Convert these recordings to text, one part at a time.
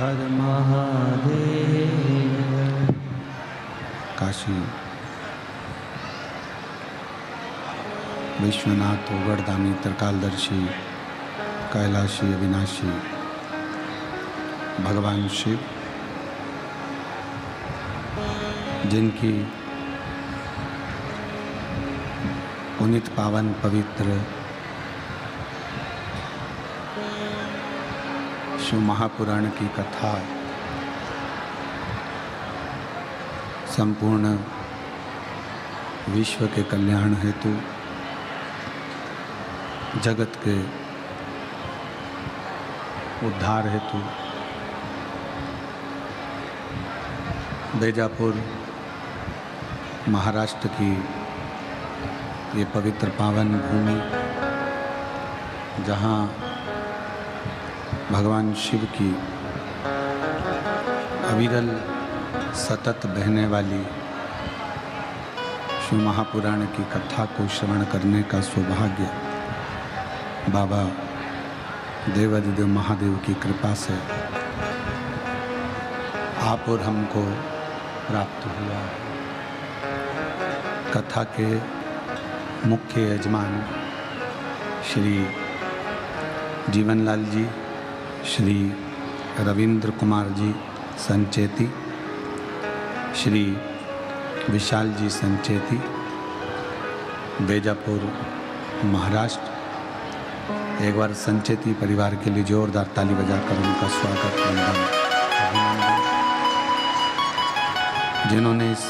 हर महादेव। काशी विश्वनाथ उगड़दानी त्रिकालदर्शी कैलाशी अविनाशी भगवान शिव, जिनकी पुनित पावन पवित्र शिव महापुराण की कथा संपूर्ण विश्व के कल्याण हेतु, जगत के उद्धार हेतु बीजापुर महाराष्ट्र की ये पवित्र पावन भूमि, जहाँ भगवान शिव की अविरल सतत बहने वाली शिव महापुराण की कथा को श्रवण करने का सौभाग्य बाबा देवाधिदेव महादेव की कृपा से आप और हमको प्राप्त हुआ। कथा के मुख्य यजमान श्री जीवनलाल जी, श्री रविंद्र कुमार जी संचेती, श्री विशाल जी संचेती, बीजापुर महाराष्ट्र। एक बार संचेती परिवार के लिए जोरदार ताली बजाकर उनका स्वागत, वंदन, अभिनंदन। जिन्होंने इस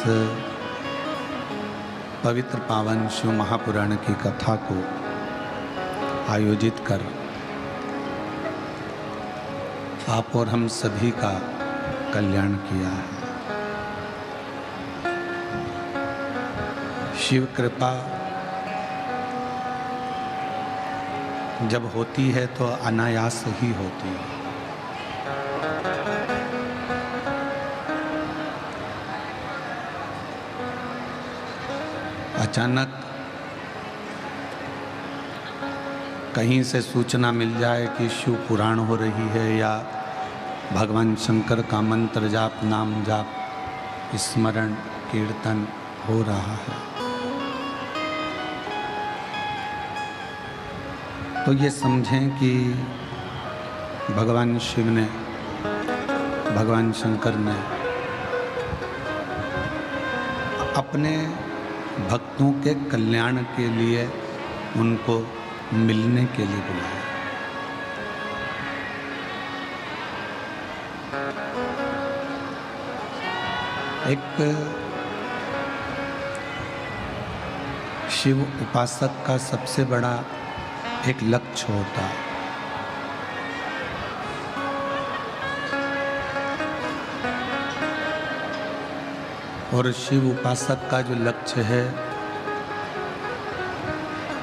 पवित्र पावन शिव महापुराण की कथा को आयोजित कर आप और हम सभी का कल्याण किया है। शिव कृपा जब होती है तो अनायास ही होती है। अचानक कहीं से सूचना मिल जाए कि शिव पुराण हो रही है या भगवान शंकर का मंत्र जाप, नाम जाप, स्मरण कीर्तन हो रहा है, तो ये समझें कि भगवान शिव ने, भगवान शंकर ने अपने भक्तों के कल्याण के लिए उनको मिलने के लिए बुलाया। एक शिव उपासक का सबसे बड़ा एक लक्ष्य होता है। और शिव उपासक का जो लक्ष्य है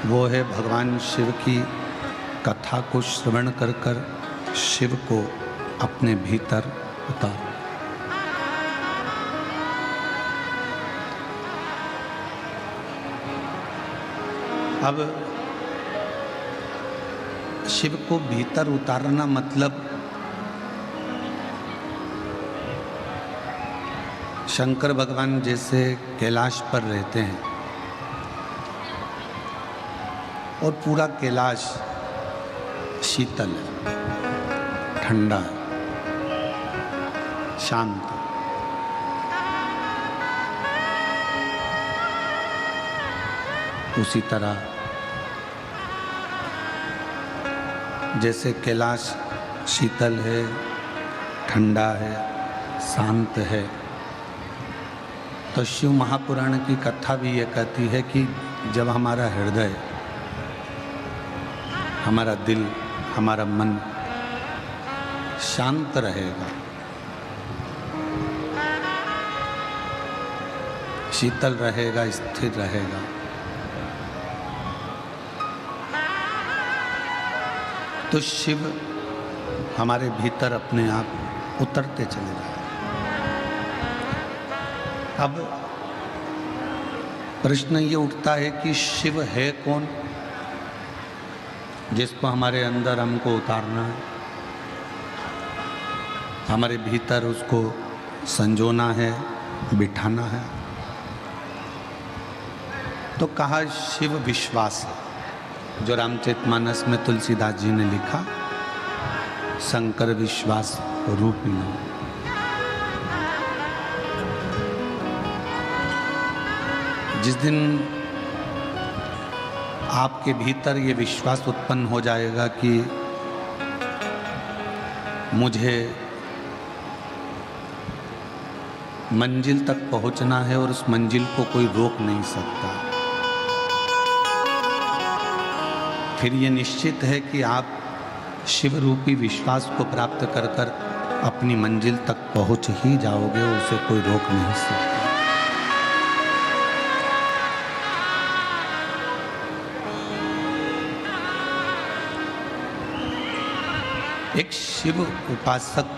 वो है भगवान शिव की कथा को श्रवण कर कर शिव को अपने भीतर उतार। अब शिव को भीतर उतारना मतलब शंकर भगवान जैसे कैलाश पर रहते हैं और पूरा कैलाश शीतल है, ठंडा है, शांत है। उसी तरह जैसे कैलाश शीतल है, ठंडा है, शांत है, तो शिव महापुराण की कथा भी ये कहती है कि जब हमारा हृदय, हमारा दिल, हमारा मन शांत रहेगा, शीतल रहेगा, स्थिर रहेगा, तो शिव हमारे भीतर अपने आप उतरते चले जाए। अब प्रश्न ये उठता है कि शिव है कौन जिसको हमारे अंदर हमको उतारना है? हमारे भीतर उसको संजोना है, बिठाना है। तो कहा शिव विश्वास, जो रामचरितमानस में तुलसीदास जी ने लिखा, शंकर विश्वास रूपिणी। जिस दिन आपके भीतर ये विश्वास उत्पन्न हो जाएगा कि मुझे मंजिल तक पहुंचना है और उस मंजिल को कोई रोक नहीं सकता, फिर ये निश्चित है कि आप शिव रूपी विश्वास को प्राप्त कर कर अपनी मंजिल तक पहुंच ही जाओगे, उसे कोई रोक नहीं सकता। एक शिव उपासक,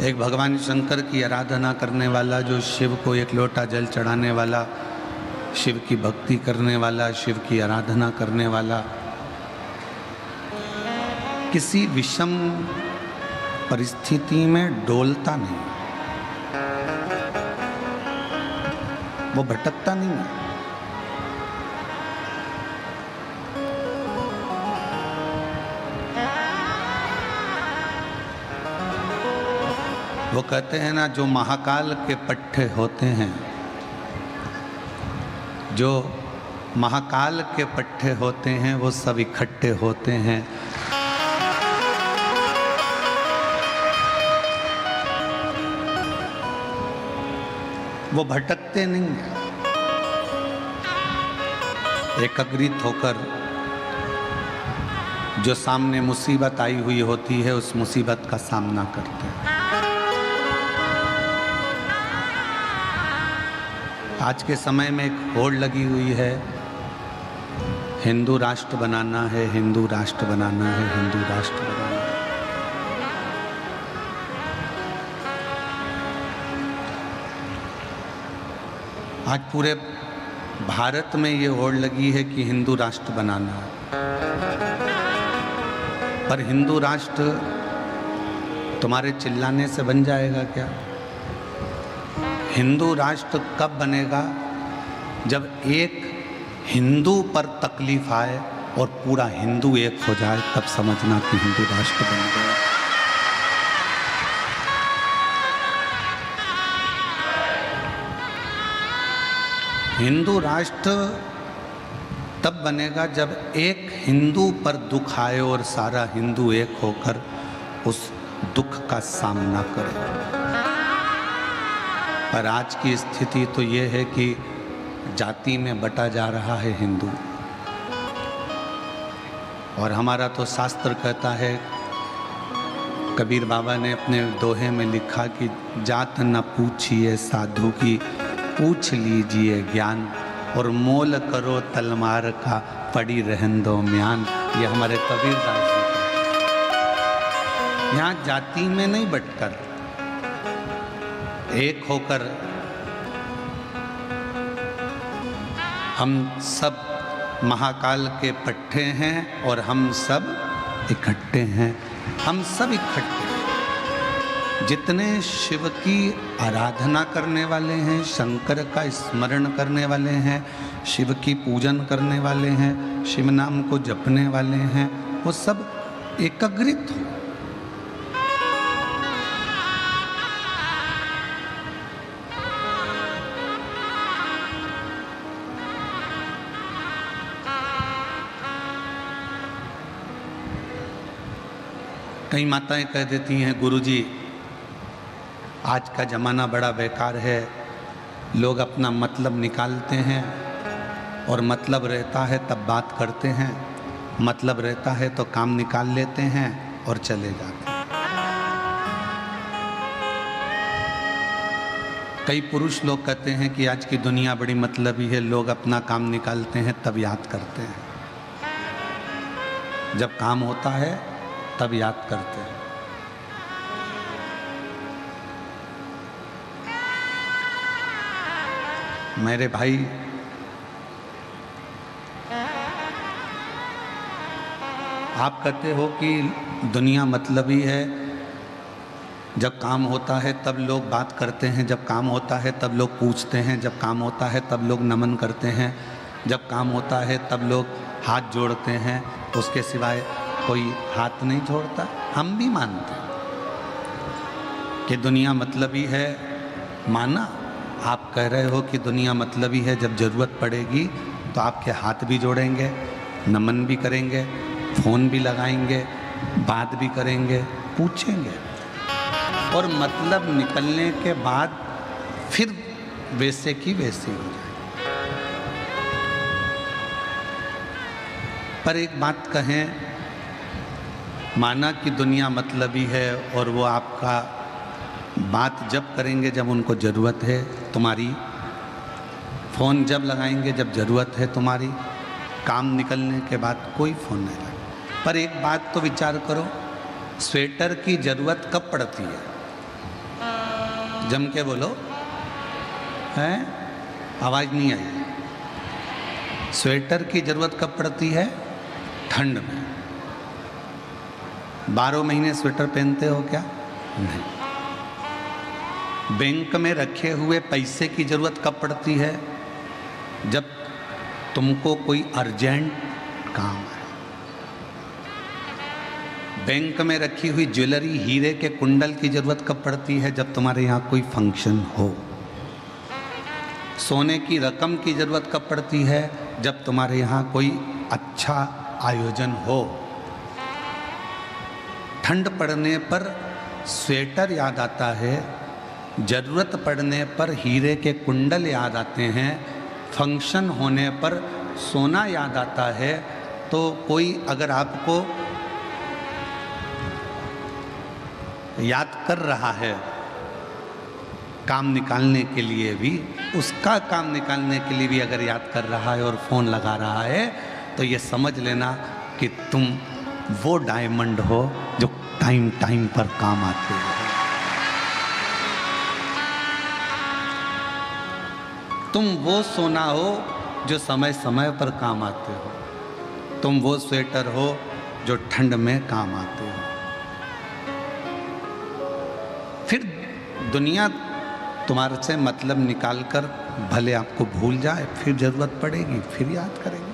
एक भगवान शंकर की आराधना करने वाला, जो शिव को एक लोटा जल चढ़ाने वाला, शिव की भक्ति करने वाला, शिव की आराधना करने वाला, किसी विषम परिस्थिति में डोलता नहीं, वो भटकता नहीं है। वो कहते हैं ना, जो महाकाल के पट्टे होते हैं, जो महाकाल के पट्टे होते हैं, वो सब इकट्ठे होते हैं। वो भटकते नहीं हैं, एकाग्रित होकर जो सामने मुसीबत आई हुई होती है, उस मुसीबत का सामना करते हैं। आज के समय में एक होड़ लगी हुई है, हिंदू राष्ट्र बनाना है, हिंदू राष्ट्र बनाना है, हिंदू राष्ट्र बनाना है। आज पूरे भारत में ये होड़ लगी है कि हिंदू राष्ट्र बनाना है, पर हिंदू राष्ट्र तुम्हारे चिल्लाने से बन जाएगा क्या? हिंदू राष्ट्र कब बनेगा? जब एक हिंदू पर तकलीफ आए और पूरा हिंदू एक हो जाए, तब समझना कि हिंदू राष्ट्र बन गया। हिंदू राष्ट्र तब बनेगा जब एक हिंदू पर दुख आए और सारा हिंदू एक होकर उस दुख का सामना करे। पर आज की स्थिति तो ये है कि जाति में बटा जा रहा है हिंदू, और हमारा तो शास्त्र कहता है, कबीर बाबा ने अपने दोहे में लिखा कि जात न पूछिए साधु की, पूछ लीजिए ज्ञान, और मोल करो तलवार का, पड़ी रहन दो म्यान। ये हमारे कबीरदास जी का। यहाँ जाति में नहीं बटकर, एक होकर हम सब महाकाल के पट्टे हैं और हम सब इकट्ठे हैं। हम सब इकट्ठे, जितने शिव की आराधना करने वाले हैं, शंकर का स्मरण करने वाले हैं, शिव की पूजन करने वाले हैं, शिव नाम को जपने वाले हैं, वो सब एकाग्रित हो। कई माताएं कह देती हैं, गुरुजी आज का ज़माना बड़ा बेकार है, लोग अपना मतलब निकालते हैं और मतलब रहता है तब बात करते हैं, मतलब रहता है तो काम निकाल लेते हैं और चले जाते हैं। कई पुरुष लोग कहते हैं कि आज की दुनिया बड़ी मतलबी है, लोग अपना काम निकालते हैं तब याद करते हैं, जब काम होता है तब याद करते हैं। मेरे भाई, आप कहते हो कि दुनिया मतलबी है, जब काम होता है तब लोग बात करते हैं, जब काम होता है तब लोग पूछते हैं, जब काम होता है तब लोग नमन करते हैं, जब काम होता है तब लोग हाथ जोड़ते हैं, उसके सिवाय कोई हाथ नहीं जोड़ता। हम भी मानते हैं कि दुनिया मतलबी है, माना। आप कह रहे हो कि दुनिया मतलबी है, जब ज़रूरत पड़ेगी तो आपके हाथ भी जोड़ेंगे, नमन भी करेंगे, फ़ोन भी लगाएंगे, बात भी करेंगे, पूछेंगे, और मतलब निकलने के बाद फिर वैसे की वैसी हो जाए। पर एक बात कहें, माना कि दुनिया मतलबी है और वो आपका बात जब करेंगे जब उनको ज़रूरत है तुम्हारी, फ़ोन जब लगाएंगे जब ज़रूरत है तुम्हारी, काम निकलने के बाद कोई फ़ोन नहीं लगाए। पर एक बात तो विचार करो, स्वेटर की ज़रूरत कब पड़ती है? जम के बोलो, हैं? आवाज़ नहीं आई। स्वेटर की ज़रूरत कब पड़ती है? ठंड में। 12 महीने स्वेटर पहनते हो क्या? नहीं। बैंक में रखे हुए पैसे की ज़रूरत कब पड़ती है? जब तुमको कोई अर्जेंट काम है। बैंक में रखी हुई ज्वेलरी, हीरे के कुंडल की ज़रूरत कब पड़ती है? जब तुम्हारे यहाँ कोई फंक्शन हो। सोने की रकम की ज़रूरत कब पड़ती है? जब तुम्हारे यहाँ कोई अच्छा आयोजन हो। ठंड पड़ने पर स्वेटर याद आता है, ज़रूरत पड़ने पर हीरे के कुंडल याद आते हैं, फंक्शन होने पर सोना याद आता है। तो कोई अगर आपको याद कर रहा है काम निकालने के लिए भी, उसका काम निकालने के लिए भी अगर याद कर रहा है और फ़ोन लगा रहा है, तो ये समझ लेना कि तुम वो डायमंड हो जो टाइम टाइम पर काम आते हो। तुम वो सोना हो जो समय समय पर काम आते हो। तुम वो स्वेटर हो जो ठंड में काम आते हो। फिर दुनिया तुम्हारे से मतलब निकालकर भले आपको भूल जाए, फिर जरूरत पड़ेगी फिर याद करेंगे।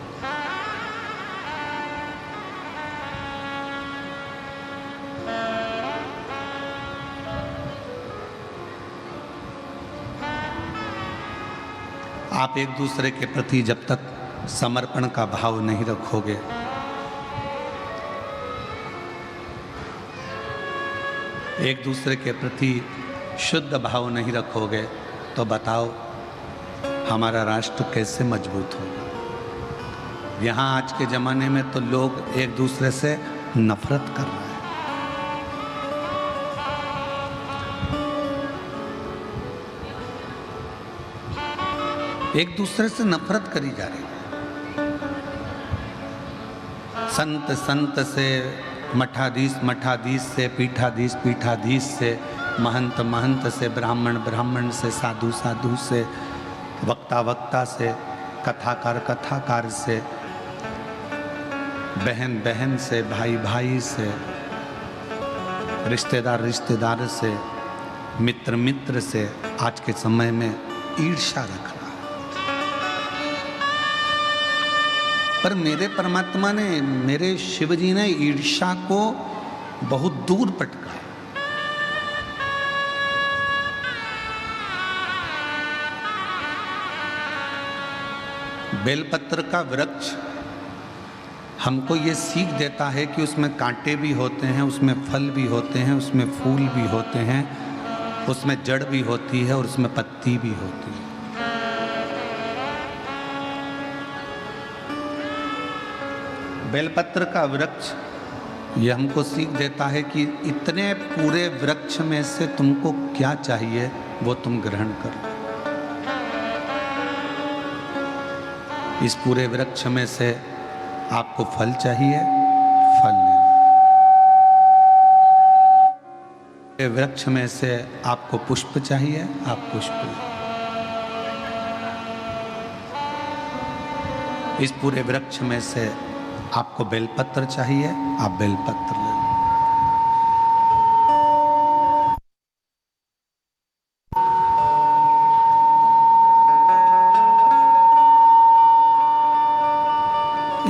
आप एक दूसरे के प्रति जब तक समर्पण का भाव नहीं रखोगे, एक दूसरे के प्रति शुद्ध भाव नहीं रखोगे, तो बताओ हमारा राष्ट्र कैसे मजबूत होगा। यहाँ आज के ज़माने में तो लोग एक दूसरे से नफरत कर रहे हैं। एक दूसरे से नफरत करी जा रही है। संत संत से, मठाधीश मठाधीश से, पीठाधीश पीठाधीश से, महंत महंत से, ब्राह्मण ब्राह्मण से, साधु साधु से, वक्ता वक्ता से, कथाकार कथाकार से, बहन बहन से, भाई भाई से, रिश्तेदार रिश्तेदार से, मित्र मित्र से आज के समय में ईर्ष्या रख रहा है। पर मेरे परमात्मा ने, मेरे शिव जी ने ईर्ष्या को बहुत दूर पटका। बेलपत्र का वृक्ष हमको ये सीख देता है कि उसमें कांटे भी होते हैं, उसमें फल भी होते हैं, उसमें फूल भी होते हैं, उसमें जड़ भी होती है और उसमें पत्ती भी होती है। बेलपत्र का वृक्ष ये हमको सीख देता है कि इतने पूरे वृक्ष में से तुमको क्या चाहिए वो तुम ग्रहण करो। इस पूरे वृक्ष में से आपको फल चाहिए, फल लेना। वृक्ष में से आपको पुष्प चाहिए, आप पुष्प लें। इस पूरे वृक्ष में से आपको बेलपत्र चाहिए, आप बेलपत्र ले लो।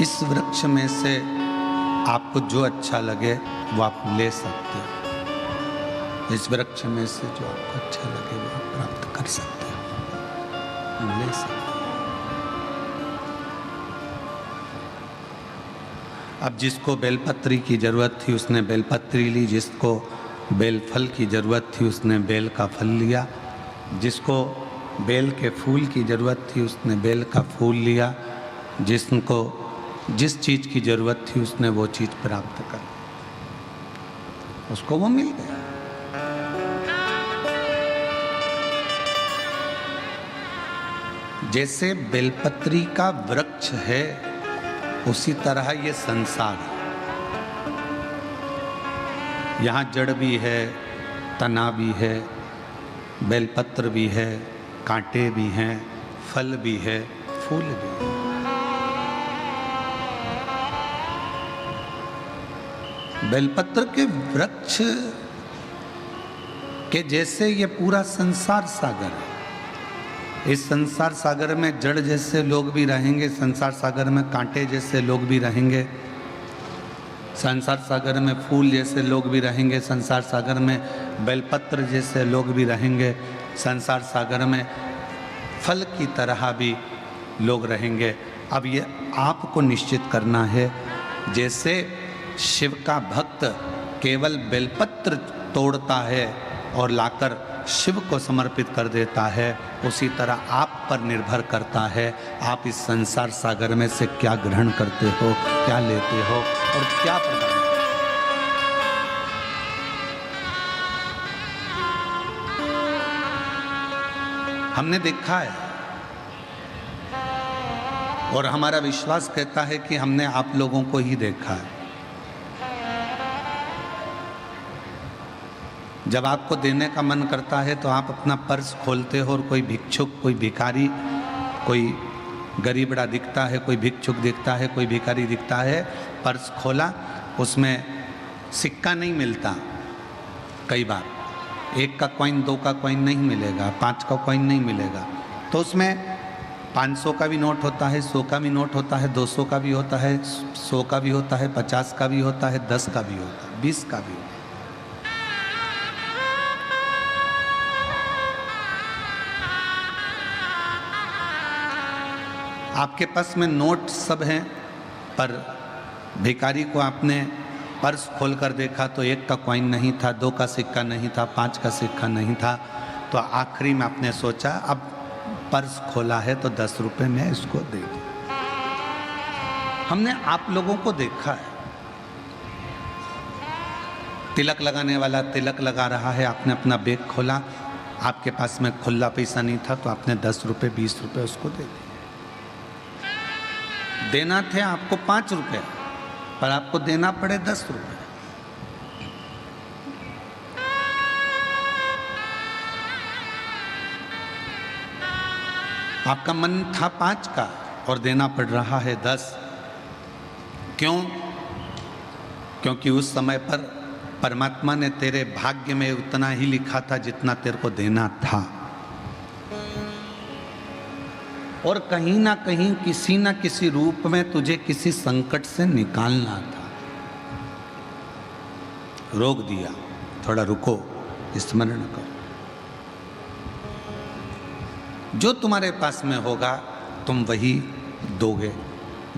इस वृक्ष में से आपको जो अच्छा लगे वो आप ले सकते हो। इस वृक्ष में से जो आपको अच्छा लगे वो आप प्राप्त कर सकते हो, ले सकते हो। अब जिसको बेलपत्री की जरूरत थी उसने बेलपत्री ली, जिसको बेल फल की जरूरत थी उसने बेल का फल लिया, जिसको बेल के फूल की जरूरत थी उसने बेल का फूल लिया, जिसको जिस चीज की जरूरत थी उसने वो चीज प्राप्त कर, उसको वो मिल गया। जैसे बेलपत्री का वृक्ष है उसी तरह ये संसार है। यहां जड़ भी है, तना भी है, बेलपत्र भी है, कांटे भी हैं, फल भी है, फूल भी है। बेलपत्र के वृक्ष के जैसे ये पूरा संसार सागर है। इस संसार सागर में जड़ जैसे लोग भी रहेंगे, संसार सागर में कांटे जैसे लोग भी रहेंगे, संसार सागर में फूल जैसे लोग भी रहेंगे, संसार सागर में बेलपत्र जैसे लोग भी रहेंगे, संसार सागर में फल की तरह भी लोग रहेंगे। अब ये आपको निश्चित करना है, जैसे शिव का भक्त केवल बेलपत्र तोड़ता है और लाकर शिव को समर्पित कर देता है, उसी तरह आप पर निर्भर करता है आप इस संसार सागर में से क्या ग्रहण करते हो, क्या लेते हो और क्या प्रदान। हमने देखा है और हमारा विश्वास कहता है कि हमने आप लोगों को ही देखा है। जब आपको देने का मन करता है तो आप अपना पर्स खोलते हो और कोई भिक्षुक, कोई भिखारी, कोई गरीबड़ा दिखता है, कोई भिक्षुक दिखता है, कोई भिखारी दिखता है, पर्स खोला, उसमें सिक्का नहीं मिलता। कई बार 1 का कॉइन, 2 का कॉइन नहीं मिलेगा, 5 का कॉइन नहीं मिलेगा, तो उसमें 500 का भी नोट होता है, 100 का भी नोट होता है, 200 का भी होता है, 100 का भी होता है, 50 का भी होता है, 10 का भी होता है, 20 का भी होता है। आपके पास में नोट सब हैं, पर भिखारी को आपने पर्स खोलकर देखा तो 1 का कॉइन नहीं था, 2 का सिक्का नहीं था, 5 का सिक्का नहीं था, तो आखिरी में आपने सोचा अब पर्स खोला है तो 10 रुपए में इसको दे दूं। हमने आप लोगों को देखा है, तिलक लगाने वाला तिलक लगा रहा है, आपने अपना बैग खोला, आपके पास में खुला पैसा नहीं था तो आपने 10 रुपए 20 रुपए उसको दे दिए। देना थे आपको 5 रुपए, पर आपको देना पड़े 10 रुपए। आपका मन था 5 का और देना पड़ रहा है 10। क्यों? क्योंकि उस समय पर परमात्मा ने तेरे भाग्य में उतना ही लिखा था जितना तेरे को देना था, और कहीं ना कहीं किसी ना किसी रूप में तुझे किसी संकट से निकालना था। रोक दिया, थोड़ा रुको, स्मरण करो। जो तुम्हारे पास में होगा तुम वही दोगे।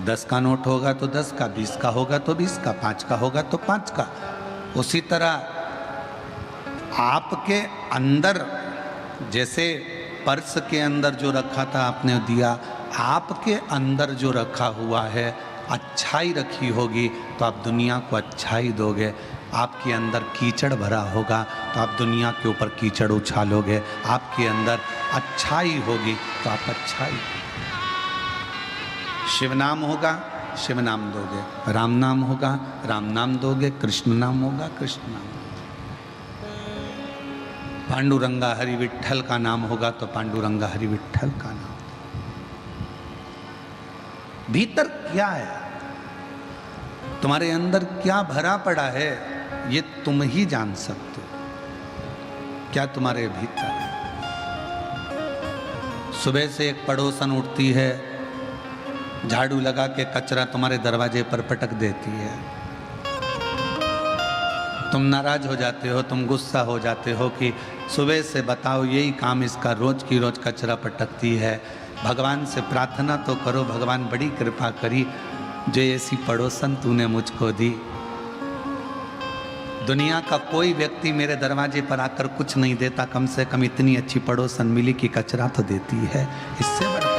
10 का नोट होगा तो 10 का, 20 का होगा तो 20 का, 5 का होगा तो 5 का। उसी तरह आपके अंदर जैसे पर्स के अंदर जो रखा था आपने दिया, आपके अंदर जो रखा हुआ है अच्छाई रखी होगी तो आप दुनिया को अच्छाई दोगे। आपके अंदर कीचड़ भरा होगा तो आप दुनिया के ऊपर कीचड़ उछालोगे। आपके अंदर अच्छाई होगी तो आप अच्छाई। शिव नाम होगा, शिव नाम दोगे। राम नाम होगा, राम नाम दोगे। कृष्ण नाम होगा, कृष्ण नाम। पांडुरंगा हरि विट्ठल का नाम होगा तो पांडुरंगा हरि विट्ठल का नाम। भीतर क्या है? तुम्हारे अंदर क्या भरा पड़ा है ये तुम ही जान सकते हो, क्या तुम्हारे भीतर है। सुबह से एक पड़ोसन उठती है, झाड़ू लगा के कचरा तुम्हारे दरवाजे पर पटक देती है, तुम नाराज हो जाते हो, तुम गुस्सा हो जाते हो कि सुबह से बताओ यही काम इसका रोज की रोज कचरा पटकती है। भगवान से प्रार्थना तो करो, भगवान बड़ी कृपा करी जो ऐसी पड़ोसन तूने मुझको दी। दुनिया का कोई व्यक्ति मेरे दरवाजे पर आकर कुछ नहीं देता, कम से कम इतनी अच्छी पड़ोसन मिली कि कचरा तो देती है। इससे बढ़कर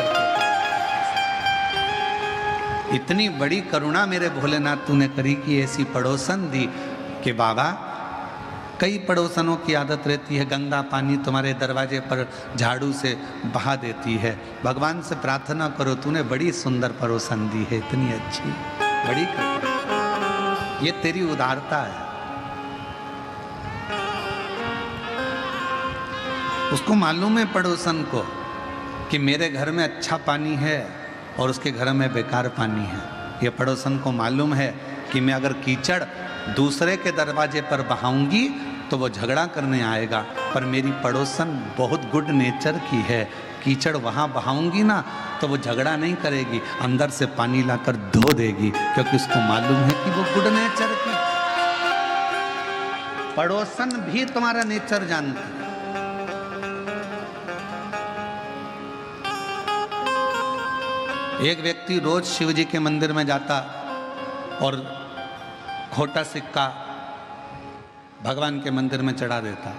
इतनी बड़ी करुणा मेरे भोलेनाथ तूने करी कि ऐसी पड़ोसन दी कि बाबा कई पड़ोसनों की आदत रहती है गंदा पानी तुम्हारे दरवाजे पर झाड़ू से बहा देती है। भगवान से प्रार्थना करो, तूने बड़ी सुंदर पड़ोसन दी है, इतनी अच्छी, बड़ी कृपा, ये तेरी उदारता है। उसको मालूम है पड़ोसन को कि मेरे घर में अच्छा पानी है और उसके घर में बेकार पानी है। ये पड़ोसन को मालूम है कि मैं अगर कीचड़ दूसरे के दरवाजे पर बहाऊंगी तो वो झगड़ा करने आएगा, पर मेरी पड़ोसन बहुत गुड नेचर की है, कीचड़ वहाँ बहाऊंगी ना तो वो झगड़ा नहीं करेगी, अंदर से पानी लाकर धो देगी, क्योंकि उसको मालूम है कि वो गुड नेचर की। पड़ोसन भी तुम्हारा नेचर जानता है। एक व्यक्ति रोज शिव जी के मंदिर में जाता और खोटा सिक्का भगवान के मंदिर में चढ़ा देता,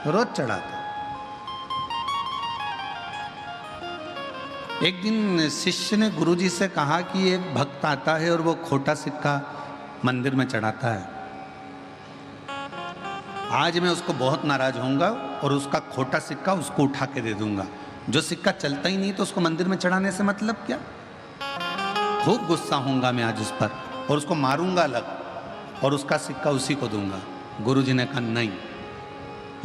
रोज चढ़ाता। एक दिन शिष्य ने गुरुजी से कहा कि एक भक्त आता है और वो खोटा सिक्का मंदिर में चढ़ाता है, आज मैं उसको बहुत नाराज होऊंगा और उसका खोटा सिक्का उसको उठा के दे दूंगा। जो सिक्का चलता ही नहीं तो उसको मंदिर में चढ़ाने से मतलब क्या। खूब गुस्सा होऊंगा मैं आज उस पर और उसको मारूंगा अलग और उसका सिक्का उसी को दूंगा। गुरुजी ने कहा नहीं,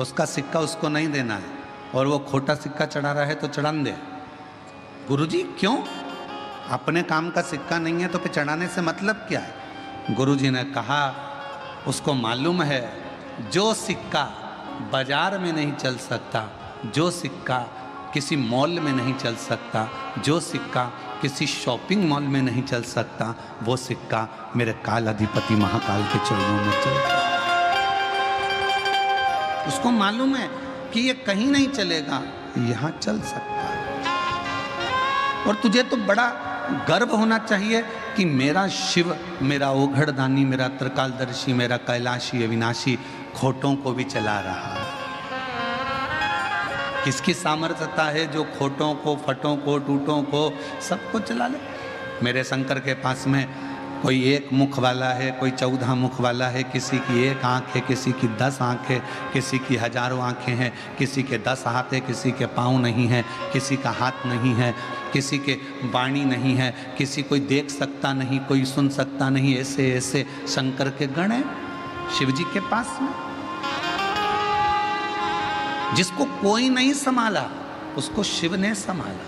उसका सिक्का उसको नहीं देना है और वो खोटा सिक्का चढ़ा रहा है तो चढ़ान दे। गुरुजी क्यों? अपने काम का सिक्का नहीं है तो फिर चढ़ाने से मतलब क्या है। गुरुजी ने कहा उसको मालूम है जो सिक्का बाजार में नहीं चल सकता, जो सिक्का किसी मॉल में नहीं चल सकता, जो सिक्का किसी शॉपिंग मॉल में नहीं चल सकता, वो सिक्का मेरे काल अधिपति महाकाल के चरणों में चलता। उसको मालूम है कि ये कहीं नहीं चलेगा, यहाँ चल सकता है। और तुझे तो बड़ा गर्व होना चाहिए कि मेरा शिव, मेरा ओघड़दानी, मेरा त्रिकालदर्शी, मेरा कैलाशी अविनाशी खोटों को भी चला रहा है। किसकी सामर्थ्यता है जो खोटों को, फटों को, टूटों को सबको चला ले। मेरे शंकर के पास में कोई एक मुख वाला है, कोई 14 मुख वाला है, किसी की एक आँख है, किसी की 10 आँख है, किसी की हजारों आँखें हैं, किसी के 10 हाथ है, किसी के पाँव नहीं है, किसी का हाथ नहीं है, किसी के वाणी नहीं है, किसी कोई देख सकता नहीं, कोई सुन सकता नहीं। ऐसे ऐसे शंकर के गण हैं शिव जी के पास में। जिसको कोई नहीं संभाला उसको शिव ने संभाला,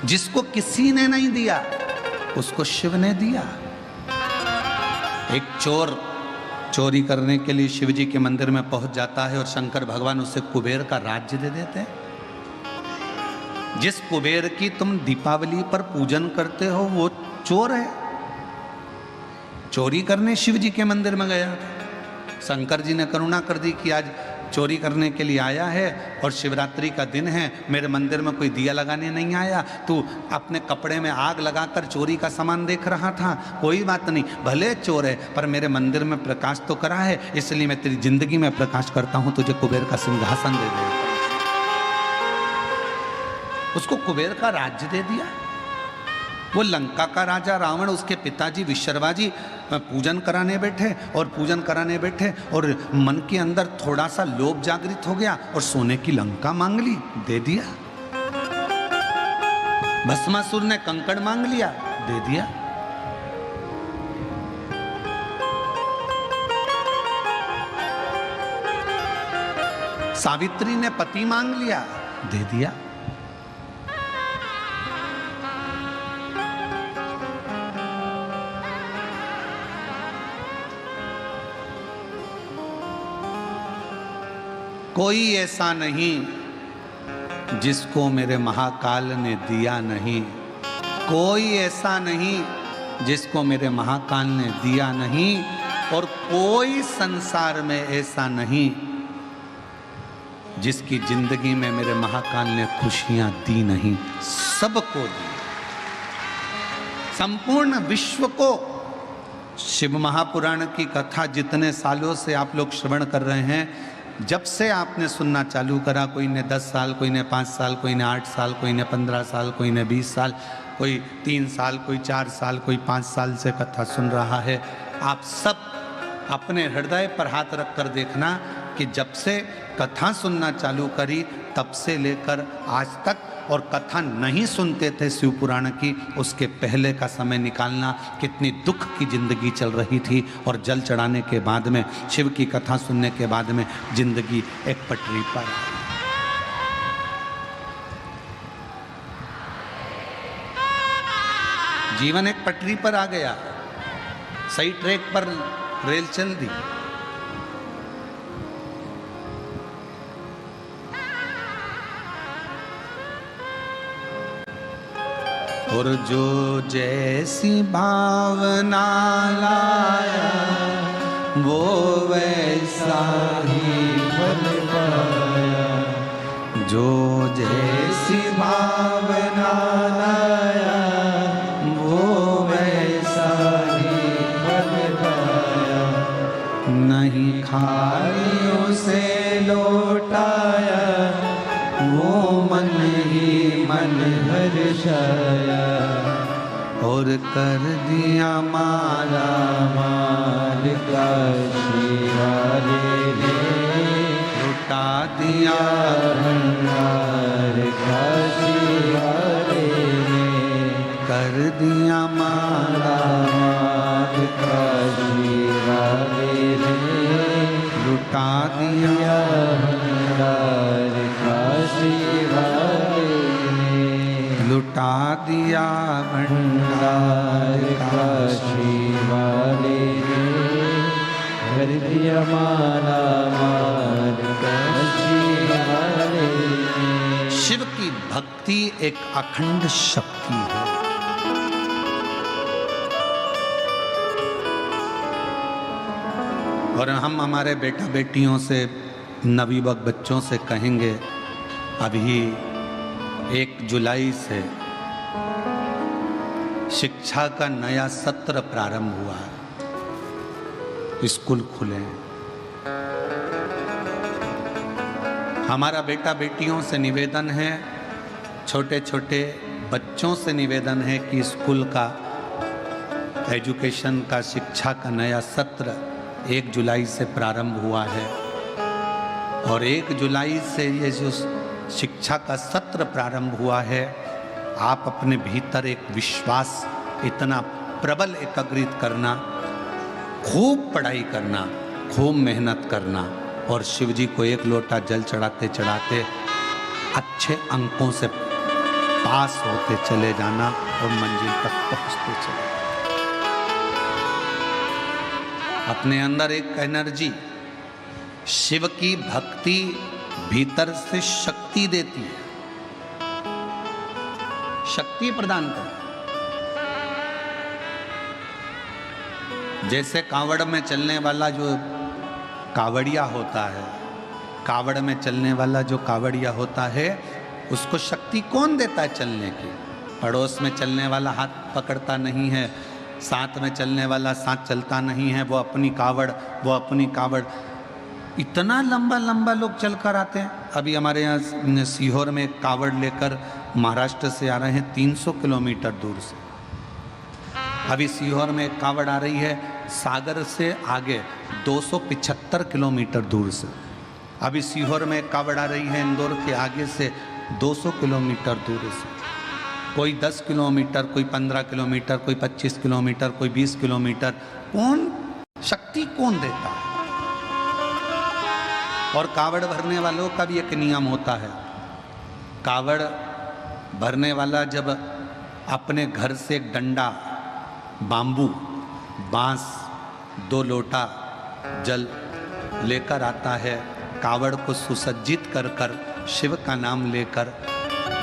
जिसको किसी ने नहीं दिया उसको शिव ने दिया। एक चोर चोरी करने के लिए शिव जी के मंदिर में पहुंच जाता है और शंकर भगवान उसे कुबेर का राज्य दे देते हैं। जिस कुबेर की तुम दीपावली पर पूजन करते हो वो चोर है। चोरी करने शिव जी के मंदिर में गया था, शंकर जी ने करुणा कर दी कि आज चोरी करने के लिए आया है और शिवरात्रि का दिन है, मेरे मंदिर में कोई दिया लगाने नहीं आया, तू अपने कपड़े में आग लगाकर चोरी का सामान देख रहा था, कोई बात नहीं, भले चोर है पर मेरे मंदिर में प्रकाश तो करा है, इसलिए मैं तेरी जिंदगी में प्रकाश करता हूं, तुझे कुबेर का सिंहासन दे दे। उसको कुबेर का राज्य दे दिया। वो लंका का राजा रावण, उसके पिताजी विश्रवा जी पूजन कराने बैठे और पूजन कराने बैठे और मन के अंदर थोड़ा सा लोभ जागृत हो गया और सोने की लंका मांग ली, दे दिया। भस्मासुर ने कंकड़ मांग लिया, दे दिया। सावित्री ने पति मांग लिया, दे दिया। कोई ऐसा नहीं जिसको मेरे महाकाल ने दिया नहीं, कोई ऐसा नहीं जिसको मेरे महाकाल ने दिया नहीं, और कोई संसार में ऐसा नहीं जिसकी जिंदगी में मेरे महाकाल ने खुशियां दी नहीं। सबको दी, संपूर्ण विश्व को। शिव महापुराण की कथा जितने सालों से आप लोग श्रवण कर रहे हैं, जब से आपने सुनना चालू करा, कोई ने 10 साल, कोई ने 5 साल, कोई ने 8 साल, कोई ने 15 साल, कोई ने 20 साल, कोई 3 साल, कोई 4 साल, कोई 5 साल से कथा सुन रहा है। आप सब अपने हृदय पर हाथ रख कर देखना कि जब से कथा सुनना चालू करी तब से लेकर आज तक, और कथा नहीं सुनते थे शिव पुराण की, उसके पहले का समय निकालना, कितनी दुख की जिंदगी चल रही थी, और जल चढ़ाने के बाद में, शिव की कथा सुनने के बाद में जिंदगी एक पटरी पर। जीवन एक पटरी पर आ गया, सही ट्रैक पर रेल चल दी। और जो जैसी भावना लाया वो वैसा ही फल पाया, जो जैसी भावना लाया वो वैसा ही फल पाया, नहीं खालियों से लौटाया वो मन ही मन हर्षाया, और कर दिया माला माल काशी वाले ने, लुटा दिया भंडार काशी वाले ने, कर दिया माला माल काशी वाले ने, लुटा दिया भंडार काशी वाले ने, लुटा दिया भंडार काशी वाले ने, कर दिया माला माल काशी वाले ने। शिव की भक्ति एक अखंड शक्ति है। और हम हमारे बेटा बेटियों से, नवयुवक बच्चों से कहेंगे, अभी 1 जुलाई से शिक्षा का नया सत्र प्रारंभ हुआ है, स्कूल खुले हैं। हमारा बेटा बेटियों से निवेदन है, छोटे छोटे बच्चों से निवेदन है कि स्कूल का, एजुकेशन का, शिक्षा का नया सत्र 1 जुलाई से प्रारंभ हुआ है। और 1 जुलाई से ये जो शिक्षा का सत्र प्रारंभ हुआ है, आप अपने भीतर एक विश्वास इतना प्रबल एकाग्रित करना, खूब पढ़ाई करना, खूब मेहनत करना, और शिव जी को 1 लोटा जल चढ़ाते चढ़ाते अच्छे अंकों से पास होते चले जाना और मंजिल तक पहुंचते चले। अपने अंदर एक एनर्जी, शिव की भक्ति भीतर से शक्ति देती है, शक्ति प्रदान करती। जैसे कावड़ में चलने वाला जो कावड़िया होता है, कावड़ में चलने वाला जो कावड़िया होता है, उसको शक्ति कौन देता है चलने की? पड़ोस में चलने वाला हाथ पकड़ता नहीं है, साथ में चलने वाला साथ चलता नहीं है, वो अपनी कावड़। इतना लंबा लंबा लोग चल कर आते हैं। अभी हमारे यहाँ सीहोर में कावड़ लेकर महाराष्ट्र से आ रहे हैं 300 किलोमीटर दूर से। अभी सीहोर में एक कावड़ आ रही है सागर से आगे 275 किलोमीटर दूर से। अभी सीहोर में एक कावड़ आ रही है इंदौर के आगे से 200 किलोमीटर दूर से। कोई 10 किलोमीटर, कोई 15 किलोमीटर, कोई 25 किलोमीटर, कोई 20 किलोमीटर। कौन शक्ति कौन देता है? और कावड़ भरने वालों का भी एक नियम होता है। कावड़ भरने वाला जब अपने घर से एक डंडा, बांबू, बांस, 2 लोटा जल लेकर आता है कावड़ को सुसज्जित कर कर शिव का नाम लेकर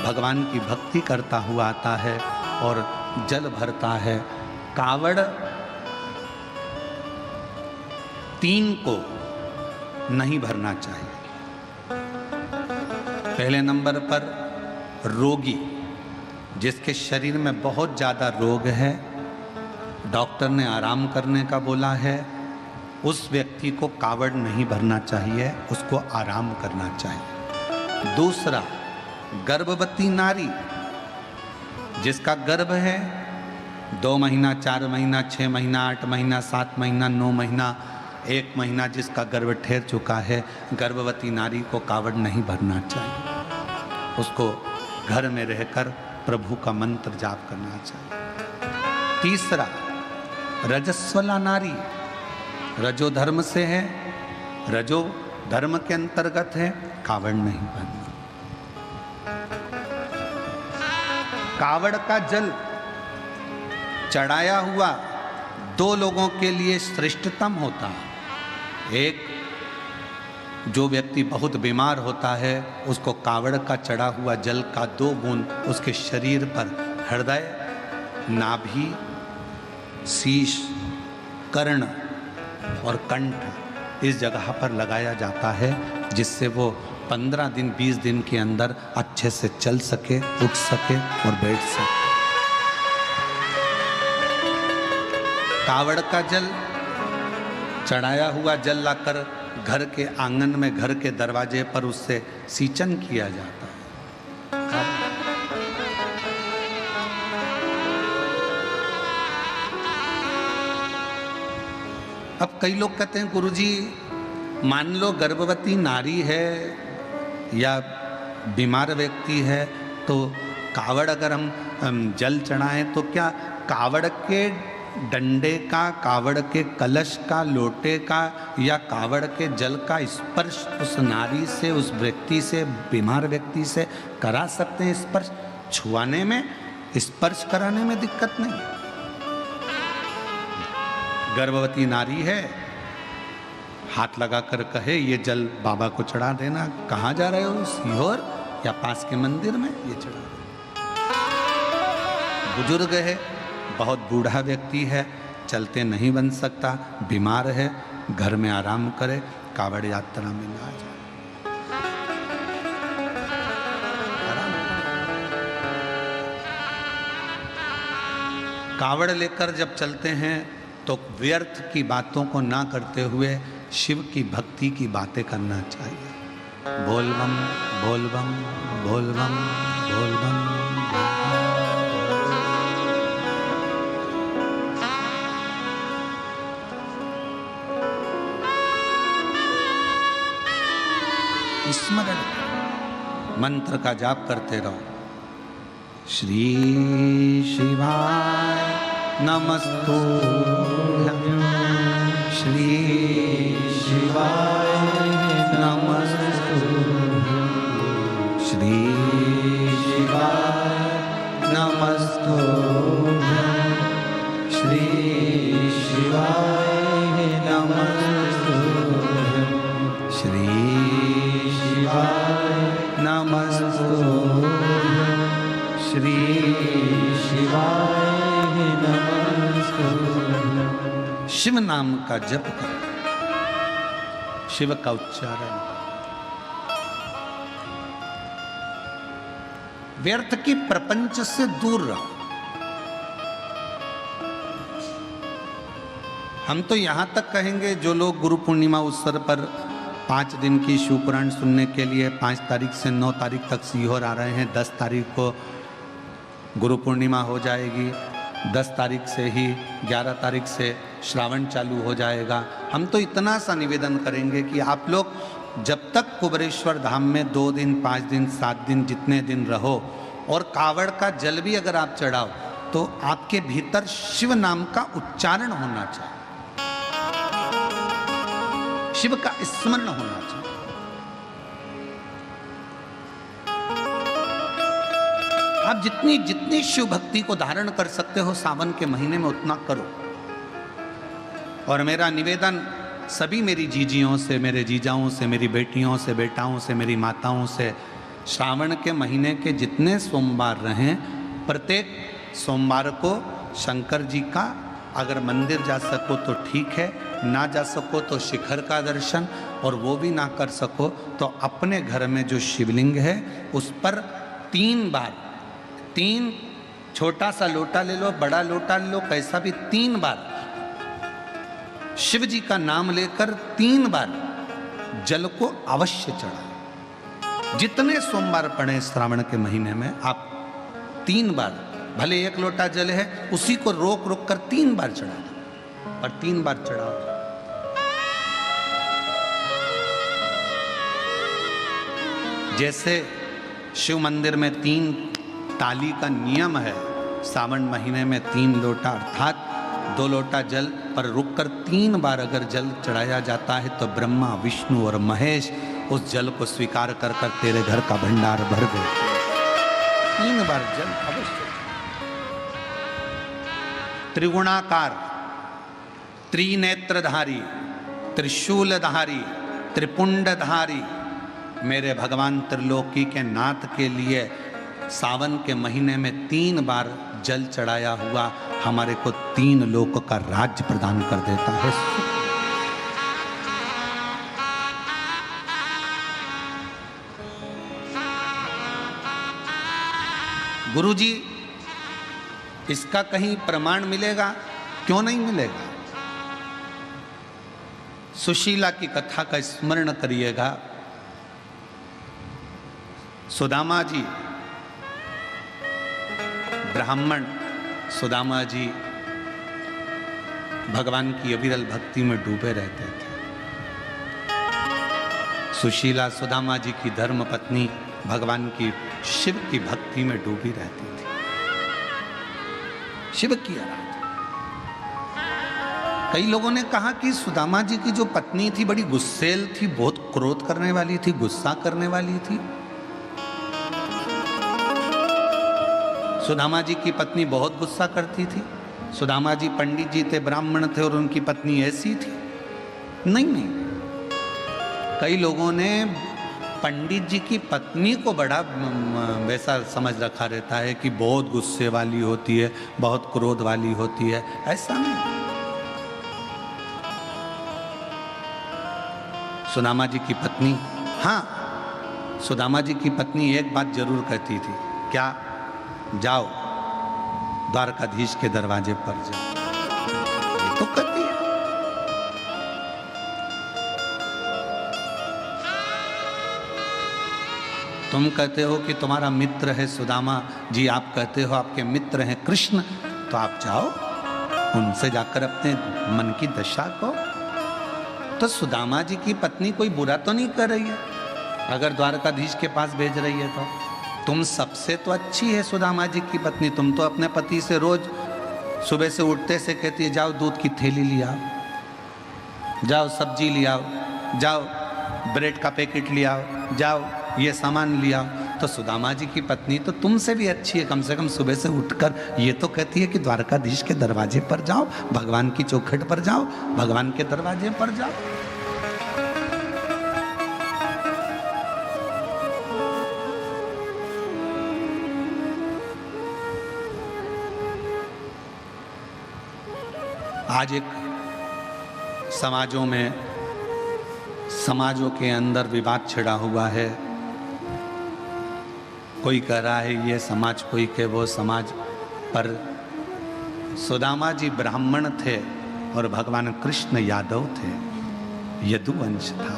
भगवान की भक्ति करता हुआ आता है और जल भरता है। कावड़ 3 को नहीं भरना चाहिए। पहले नंबर पर रोगी, जिसके शरीर में बहुत ज़्यादा रोग है, डॉक्टर ने आराम करने का बोला है, उस व्यक्ति को कावड़ नहीं भरना चाहिए, उसको आराम करना चाहिए। दूसरा, गर्भवती नारी, जिसका गर्भ है 2 महीना, 4 महीना, 6 महीना, 8 महीना, 7 महीना, 9 महीना, 1 महीना जिसका गर्भ ठहर चुका है, गर्भवती नारी को कावड़ नहीं भरना चाहिए। उसको घर में रहकर प्रभु का मंत्र जाप करना चाहिए। तीसरा, रजस्वला नारी, रजो धर्म से है, रजो धर्म के अंतर्गत है, कावड़ नहीं भरना। कावड़ का जल चढ़ाया हुआ 2 लोगों के लिए श्रेष्ठतम होता है। एक, जो व्यक्ति बहुत बीमार होता है, उसको कावड़ का चढ़ा हुआ जल का 2 बूंद उसके शरीर पर, हृदय, नाभि, शीश, कर्ण और कंठ, इस जगह पर लगाया जाता है, जिससे वो 15 दिन 20 दिन के अंदर अच्छे से चल सके, उठ सके और बैठ सके। कावड़ का जल, चढ़ाया हुआ जल लाकर घर के आंगन में, घर के दरवाजे पर उससे सींचन किया जाता है। अब कई लोग कहते हैं गुरुजी, मान लो गर्भवती नारी है या बीमार व्यक्ति है, तो कावड़ अगर हम जल चढ़ाएं तो क्या कावड़ के डंडे का, कावड़ के कलश का, लोटे का या कावड़ के जल का स्पर्श उस नारी से, उस व्यक्ति से, बीमार व्यक्ति से करा सकते हैं? स्पर्श छुआने में, स्पर्श कराने में दिक्कत नहीं। गर्भवती नारी है, हाथ लगाकर कहे ये जल बाबा को चढ़ा देना, कहाँ जा रहे हो, सीहोर या पास के मंदिर में, ये चढ़ा देना। बुजुर्ग है, बहुत बूढ़ा व्यक्ति है, चलते नहीं बन सकता, बीमार है, घर में आराम करे, कावड़ यात्रा में ना जाए, आराम। कावड़ लेकर जब चलते हैं तो व्यर्थ की बातों को ना करते हुए शिव की भक्ति की बातें करना चाहिए। बोल बम, बोल बम, बोल बम, बोल बम। स्मरण, मंत्र का जाप करते रहो। श्री शिवाय नमस्तुभ्यं, श्री शिवाय नमस्तुभ्यं, श्री शिवाय नमस्तुभ्यं, श्री शिवाय नमस्तुभ्यं, श्री नमस्तुभ्यं, श्री शिवाय नमस्तुभ्यं। शिव नाम का जप करो, शिव का उच्चारण। व्यर्थ की प्रपंच से दूर रहो। हम तो यहां तक कहेंगे, जो लोग गुरु पूर्णिमा अवसर पर 5 दिन की शिव पुराण सुनने के लिए 5 तारीख से 9 तारीख तक सीहोर आ रहे हैं, 10 तारीख को गुरु पूर्णिमा हो जाएगी, 10 तारीख से ही 11 तारीख से श्रावण चालू हो जाएगा। हम तो इतना सा निवेदन करेंगे कि आप लोग जब तक कुबेरेश्वर धाम में 2 दिन, 5 दिन, 7 दिन, जितने दिन रहो, और कावड़ का जल भी अगर आप चढ़ाओ, तो आपके भीतर शिव नाम का उच्चारण होना चाहिए, शिव का स्मरण होना चाहिए। आप जितनी जितनी शिव भक्ति को धारण कर सकते हो सावन के महीने में, उतना करो। और मेरा निवेदन सभी मेरी जीजियों से, मेरे जीजाओं से, मेरी बेटियों से, बेटाओं से, मेरी माताओं से श्रावण के महीने के जितने सोमवार रहें, प्रत्येक सोमवार को शंकर जी का अगर मंदिर जा सको तो ठीक है, ना जा सको तो शिखर का दर्शन, और वो भी ना कर सको तो अपने घर में जो शिवलिंग है उस पर 3 बार, 3 छोटा सा लोटा ले लो, बड़ा लोटा ले लो, कैसा भी 3 बार शिव जी का नाम लेकर 3 बार जल को अवश्य चढ़ाएं। जितने सोमवार पड़े श्रावण के महीने में आप 3 बार, भले 1 लोटा जल है उसी को रोक रोक कर 3 बार चढ़ा दो, और 3 बार चढ़ाओ। जैसे शिव मंदिर में 3 ताली का नियम है, सावन महीने में 3 लोटा अर्थात 2 लोटा जल पर रुककर 3 बार अगर जल चढ़ाया जाता है तो ब्रह्मा, विष्णु और महेश उस जल को स्वीकार कर कर तेरे घर का भंडार भर देते। 3 बार जल अवश्य। त्रिगुणाकार, त्रिनेत्रधारी, त्रिशूलधारी, त्रिपुंडधारी मेरे भगवान त्रिलोकी के नाथ के लिए सावन के महीने में 3 बार जल चढ़ाया हुआ हमारे को 3 लोक का राज्य प्रदान कर देता है। गुरुजी, इसका कहीं प्रमाण मिलेगा? क्यों नहीं मिलेगा? सुशीला की कथा का स्मरण करिएगा। सुदामा जी, ब्राह्मण सुदामा जी भगवान की अविरल भक्ति में डूबे रहते थे। सुशीला सुदामा जी की धर्म पत्नी भगवान की शिव की भक्ति में डूबी रहती थी, शिव की आराधना। कई लोगों ने कहा कि सुदामा जी की जो पत्नी थी बड़ी गुस्सेल थी, बहुत क्रोध करने वाली थी, गुस्सा करने वाली थी। सुदामा जी की पत्नी बहुत गुस्सा करती थी। सुदामा जी पंडित जी थे, ब्राह्मण थे और उनकी पत्नी ऐसी थी? नहीं। कई लोगों ने पंडित जी की पत्नी को बड़ा वैसा समझ रखा रहता है कि बहुत गुस्से वाली होती है, बहुत क्रोध वाली होती है। ऐसा नहीं। सुदामा जी की पत्नी, हाँ, सुदामा जी की पत्नी एक बात जरूर कहती थी। क्या? जाओ द्वारकाधीश के दरवाजे पर जाओ। तो कहती है। तुम कहते हो कि तुम्हारा मित्र है सुदामा जी, आप कहते हो आपके मित्र हैं कृष्ण, तो आप जाओ उनसे जाकर अपने मन की दशा को। तो सुदामा जी की पत्नी कोई बुरा तो नहीं कर रही है अगर द्वारकाधीश के पास भेज रही है तो। तुम सबसे तो अच्छी है सुदामा जी की पत्नी। तुम तो अपने पति से रोज सुबह से उठते से कहती है जाओ दूध की थैली ले आओ, जाओ सब्जी ले आओ, जाओ ब्रेड का पैकेट ले आओ, जाओ ये सामान ले आओ। तो सुदामा जी की पत्नी तो तुमसे भी अच्छी है, कम से कम सुबह से उठकर ये तो कहती है कि द्वारकाधीश के दरवाजे पर जाओ, भगवान की चौखट पर जाओ, भगवान के दरवाजे पर जाओ। आज एक समाजों के अंदर विवाद छिड़ा हुआ है। कोई कह रहा है ये समाज, कोई के वो समाज। पर सुदामा जी ब्राह्मण थे और भगवान कृष्ण यादव थे, यदुवंश था।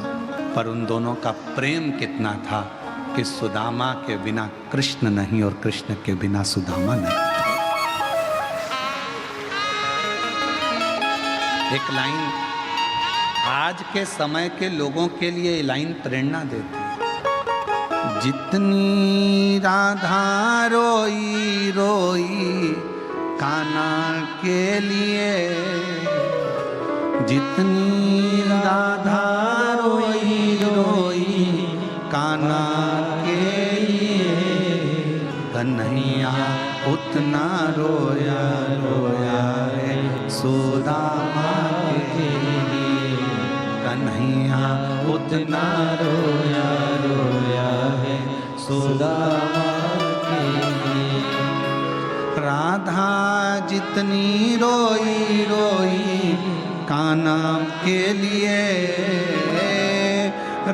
पर उन दोनों का प्रेम कितना था कि सुदामा के बिना कृष्ण नहीं और कृष्ण के बिना सुदामा नहीं। एक लाइन आज के समय के लोगों के लिए ये लाइन प्रेरणा देती है। जितनी राधा रोई रोई कान्हा के लिए, जितनी राधा रोई रोई कान्हा के लिए, कन्हैया उतना रोया रोया है सुदामा के लिए। उतना रोया रोया है सुदामा के लिए। राधा जितनी रोई रोई कान्हा के लिए,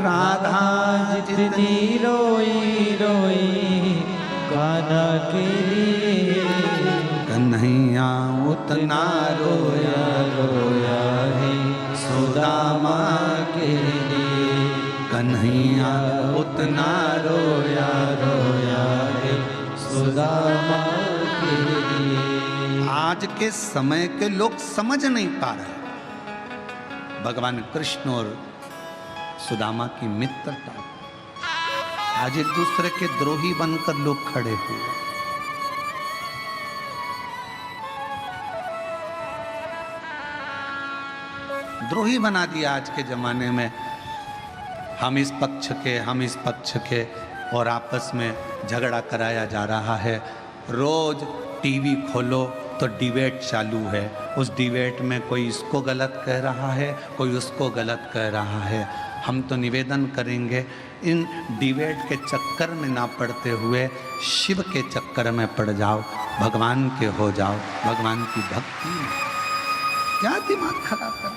राधा जितनी रोई रोई कान्हा के लिए, कन्हैया उतना रोया रोया है सुदामा के लिए। कन्हैया उतना रोया रोया है सुदामा के लिए। आज के समय के लोग समझ नहीं पा रहे भगवान कृष्ण और सुदामा की मित्रता। आज एक दूसरे के द्रोही बनकर लोग खड़े हुए। द्रोही बना दिया आज के जमाने में, हम इस पक्ष के हम इस पक्ष के, और आपस में झगड़ा कराया जा रहा है। रोज टीवी खोलो तो डिबेट चालू है, उस डिबेट में कोई इसको गलत कह रहा है, कोई उसको गलत कह रहा है। हम तो निवेदन करेंगे इन डिबेट के चक्कर में ना पड़ते हुए शिव के चक्कर में पड़ जाओ, भगवान के हो जाओ, भगवान की भक्ति में। क्या दिमाग खराब कर,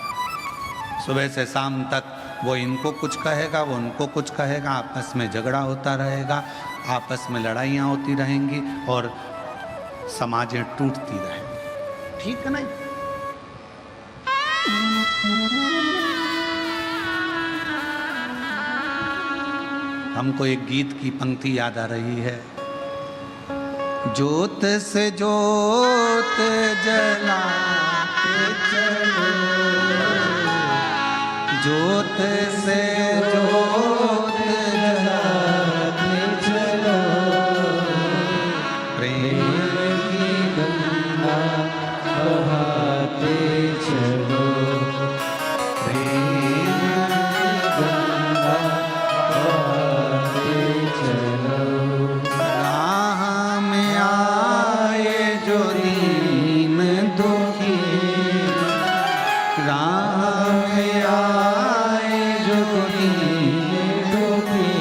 सुबह से शाम तक वो इनको कुछ कहेगा, वो उनको कुछ कहेगा, आपस में झगड़ा होता रहेगा, आपस में लड़ाइयाँ होती रहेंगी और समाजें टूटती रहेंगी। ठीक है नहीं? हमको एक गीत की पंक्ति याद आ रही है, ज्योत से ज्योत जलाते चलो, ज्योत से ज्योत जलाते चलो, प्रेम की गंगा बहाते चलो, प्रेम की गंगा बहाते चलो। राह में आए जो दीन दुखी, राह में आए जो दीन दुखी,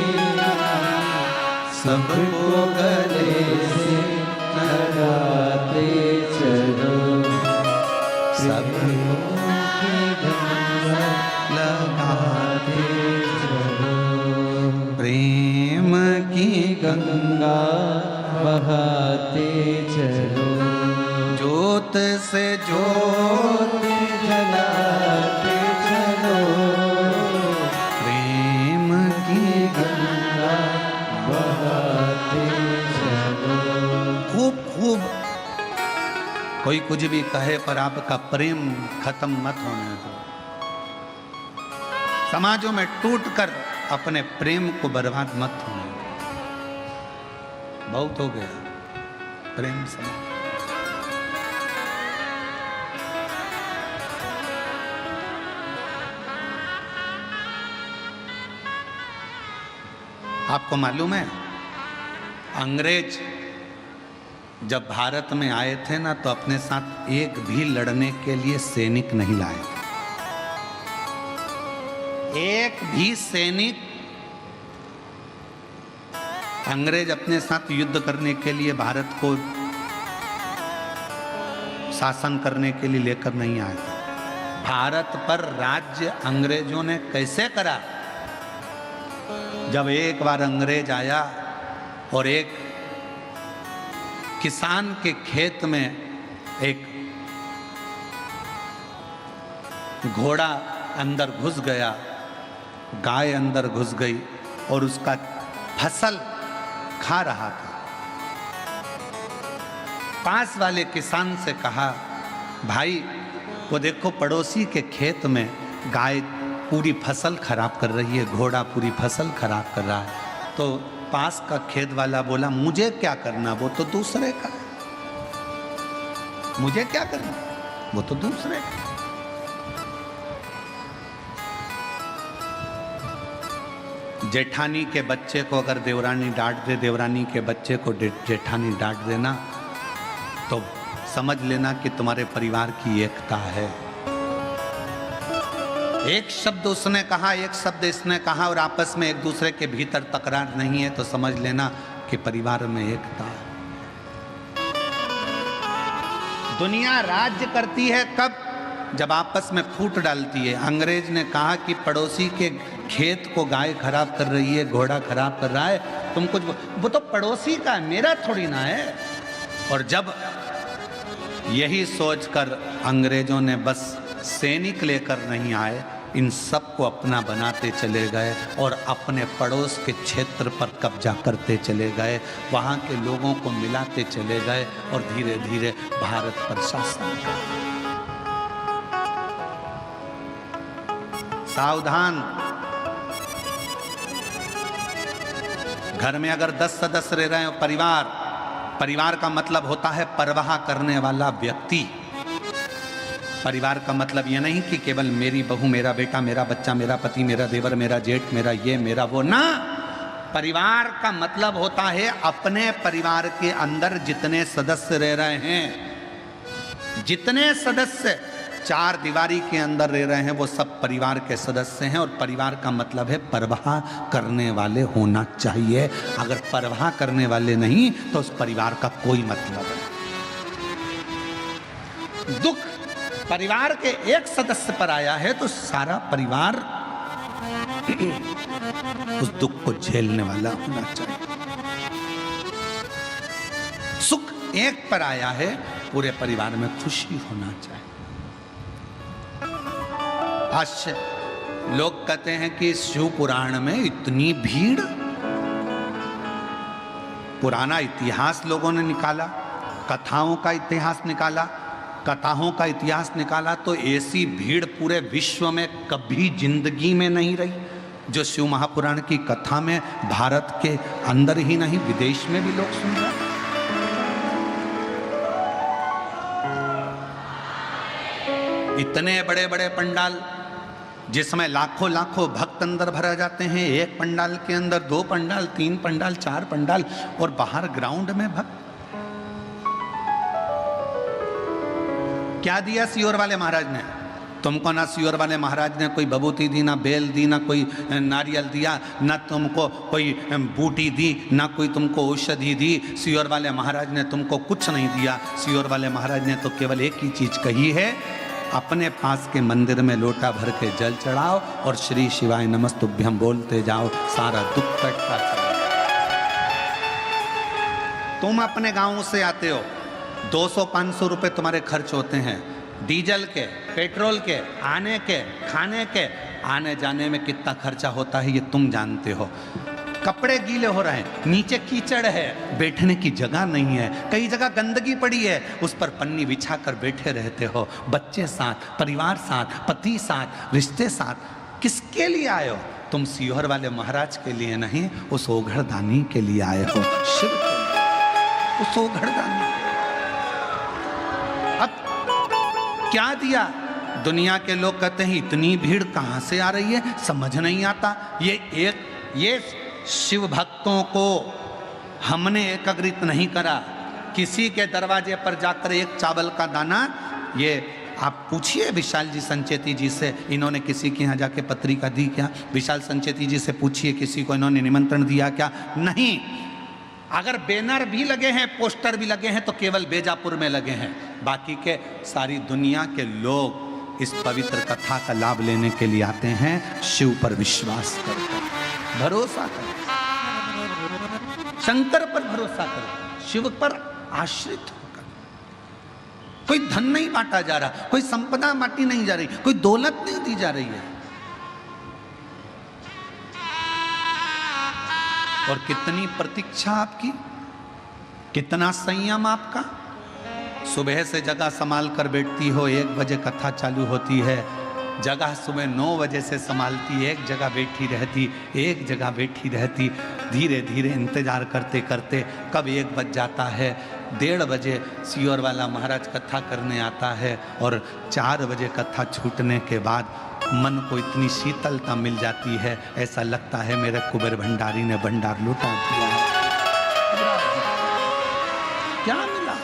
सबको गले से लगाते चलो, सबको की गंगा लगाते चलो, प्रेम की गंगा बहाते चलो, ज्योत से ज्योत जलाते चलो, प्रेम की गंगा बहाते चलो। खूब खूब कोई कुछ भी कहे पर आपका प्रेम खत्म मत होने दो। समाजों में टूटकर अपने प्रेम को बर्बाद मत होने दो। बहुत हो गया प्रेम समाज। आपको मालूम है अंग्रेज जब भारत में आए थे ना, तो अपने साथ एक भी लड़ने के लिए सैनिक नहीं लाए थे। एक भी सैनिक अंग्रेज अपने साथ युद्ध करने के लिए भारत को शासन करने के लिए लेकर नहीं आए थे। भारत पर राज्य अंग्रेजों ने कैसे करा? जब एक बार अंग्रेज आया और एक किसान के खेत में एक घोड़ा अंदर घुस गया, गाय अंदर घुस गई और उसका फसल खा रहा था। पास वाले किसान से कहा, भाई वो देखो पड़ोसी के खेत में गाय पूरी फसल खराब कर रही है, घोड़ा पूरी फसल खराब कर रहा है। तो पास का खेत वाला बोला, मुझे क्या करना, वो तो दूसरे का है। मुझे क्या करना, वो तो दूसरे का। जेठानी के बच्चे को अगर देवरानी डांट दे, देवरानी के बच्चे को जेठानी डांट देना, तो समझ लेना कि तुम्हारे परिवार की एकता है। एक शब्द उसने कहा, एक शब्द इसने कहा और आपस में एक दूसरे के भीतर तकरार नहीं है तो समझ लेना कि परिवार में एकता है। दुनिया राज्य करती है कब? जब आपस में फूट डालती है। अंग्रेज ने कहा कि पड़ोसी के खेत को गाय खराब कर रही है, घोड़ा खराब कर रहा है, तुम कुछ, वो तो पड़ोसी का है, मेरा थोड़ी ना है। और जब यही सोचकर अंग्रेजों ने बस सैनिक लेकर नहीं आए, इन सबको अपना बनाते चले गए और अपने पड़ोस के क्षेत्र पर कब्जा करते चले गए, वहाँ के लोगों को मिलाते चले गए और धीरे धीरे भारत पर शासन किया। सावधान, घर में अगर 10 सदस्य रह रहे हो, परिवार का मतलब होता है परवाह करने वाला व्यक्ति। परिवार का मतलब यह नहीं कि केवल मेरी बहू, मेरा बेटा, मेरा बच्चा, मेरा पति, मेरा देवर, मेरा जेठ, मेरा ये, मेरा वो, ना। परिवार का मतलब होता है अपने परिवार के अंदर जितने सदस्य रह रहे हैं, जितने सदस्य चार दीवारी के अंदर रह रहे हैं, वो सब परिवार के सदस्य हैं। और परिवार का मतलब है परवाह करने वाले होना चाहिए। अगर परवाह करने वाले नहीं तो उस परिवार का कोई मतलब नहीं। दुख परिवार के एक सदस्य पर आया है तो सारा परिवार उस दुख को झेलने वाला होना चाहिए। सुख एक पर आया है, पूरे परिवार में खुशी होना चाहिए। आज लोग कहते हैं कि शिव पुराण में इतनी भीड़, पुराना इतिहास लोगों ने निकाला, कथाओं का इतिहास निकाला, कथाओं का इतिहास निकाला तो ऐसी भीड़ पूरे विश्व में कभी जिंदगी में नहीं रही जो शिव महापुराण की कथा में भारत के अंदर ही नहीं विदेश में भी लोग सुन रहे हैं। इतने बड़े बड़े पंडाल जिसमें लाखों लाखों भक्त अंदर भरा जाते हैं, एक पंडाल के अंदर 2 पंडाल, 3 पंडाल, 4 पंडाल और बाहर ग्राउंड में भक्त। क्या दिया सियोर वाले महाराज ने तुमको? ना सियोर वाले महाराज ने कोई बबूती दी, ना बेल दी, ना कोई नारियल दिया, ना तुमको कोई बूटी दी, ना कोई तुमको औषधि दी। सियोर वाले महाराज ने तुमको कुछ नहीं दिया। सियोर वाले महाराज ने तो केवल एक ही चीज कही है, अपने पास के मंदिर में लोटा भर के जल चढ़ाओ और श्री शिवाय नमस्तुभ्यम बोलते जाओ, सारा दुख कटता चला। तुम अपने गांव से आते हो, 200-500 रुपए तुम्हारे खर्च होते हैं, डीजल के, पेट्रोल के, आने के, खाने के, आने जाने में कितना खर्चा होता है ये तुम जानते हो। कपड़े गीले हो रहे हैं, नीचे कीचड़ है, बैठने की जगह नहीं है, कई जगह गंदगी पड़ी है, उस पर पन्नी बिछा कर बैठे रहते हो। बच्चे साथ, परिवार साथ, पति साथ, रिश्ते साथ, किसके लिए आए हो? तुम सियोर वाले महाराज के लिए नहीं, उस ओघड़दानी के लिए आए हो, शिव के लिए, उस ओघड़दानी। अब क्या दिया? दुनिया के लोग कहते हैं इतनी भीड़ कहां से आ रही है, समझ नहीं आता। ये शिव भक्तों को हमने एकत्रित नहीं करा, किसी के दरवाजे पर जाकर एक चावल का दाना, ये आप पूछिए विशाल जी संचेती जी से, इन्होंने किसी के यहाँ जाके पत्रिका दी क्या? विशाल संचेती जी से पूछिए किसी को इन्होंने निमंत्रण दिया क्या? नहीं। अगर बैनर भी लगे हैं, पोस्टर भी लगे हैं तो केवल बेजापुर में लगे हैं, बाकी के सारी दुनिया के लोग इस पवित्र कथा का लाभ लेने के लिए आते हैं, शिव पर विश्वास करके, भरोसा कर, शंकर पर भरोसा कर, शिव पर आश्रित होकर। कोई धन नहीं बांटा जा रहा, कोई संपदा बांटी नहीं जा रही, कोई दौलत नहीं दी जा रही है। और कितनी प्रतीक्षा आपकी, कितना संयम आपका। सुबह से जगह संभाल कर बैठती हो, 1 बजे कथा चालू होती है, जगह सुबह 9 बजे से संभालती, एक जगह बैठी रहती, धीरे धीरे इंतजार करते करते कब 1 बज जाता है, 1:30 बजे सियोर वाला महाराज कथा करने आता है और 4 बजे कथा छूटने के बाद मन को इतनी शीतलता मिल जाती है, ऐसा लगता है मेरे कुबेर भंडारी ने भंडार लुटा दिया है। क्या मिला,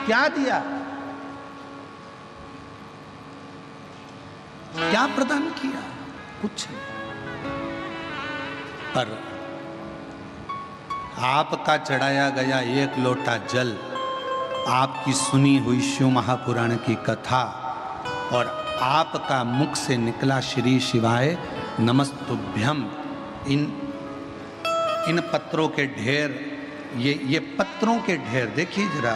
क्या दिया? क्या प्रदान किया? कुछ नहीं। पर आपका चढ़ाया गया एक लोटा जल, आपकी सुनी हुई शिव महापुराण की कथा और आपका मुख से निकला श्री शिवाय नमस्तुभ्यम, इन पत्रों के ढेर, ये पत्रों के ढेर देखिए जरा।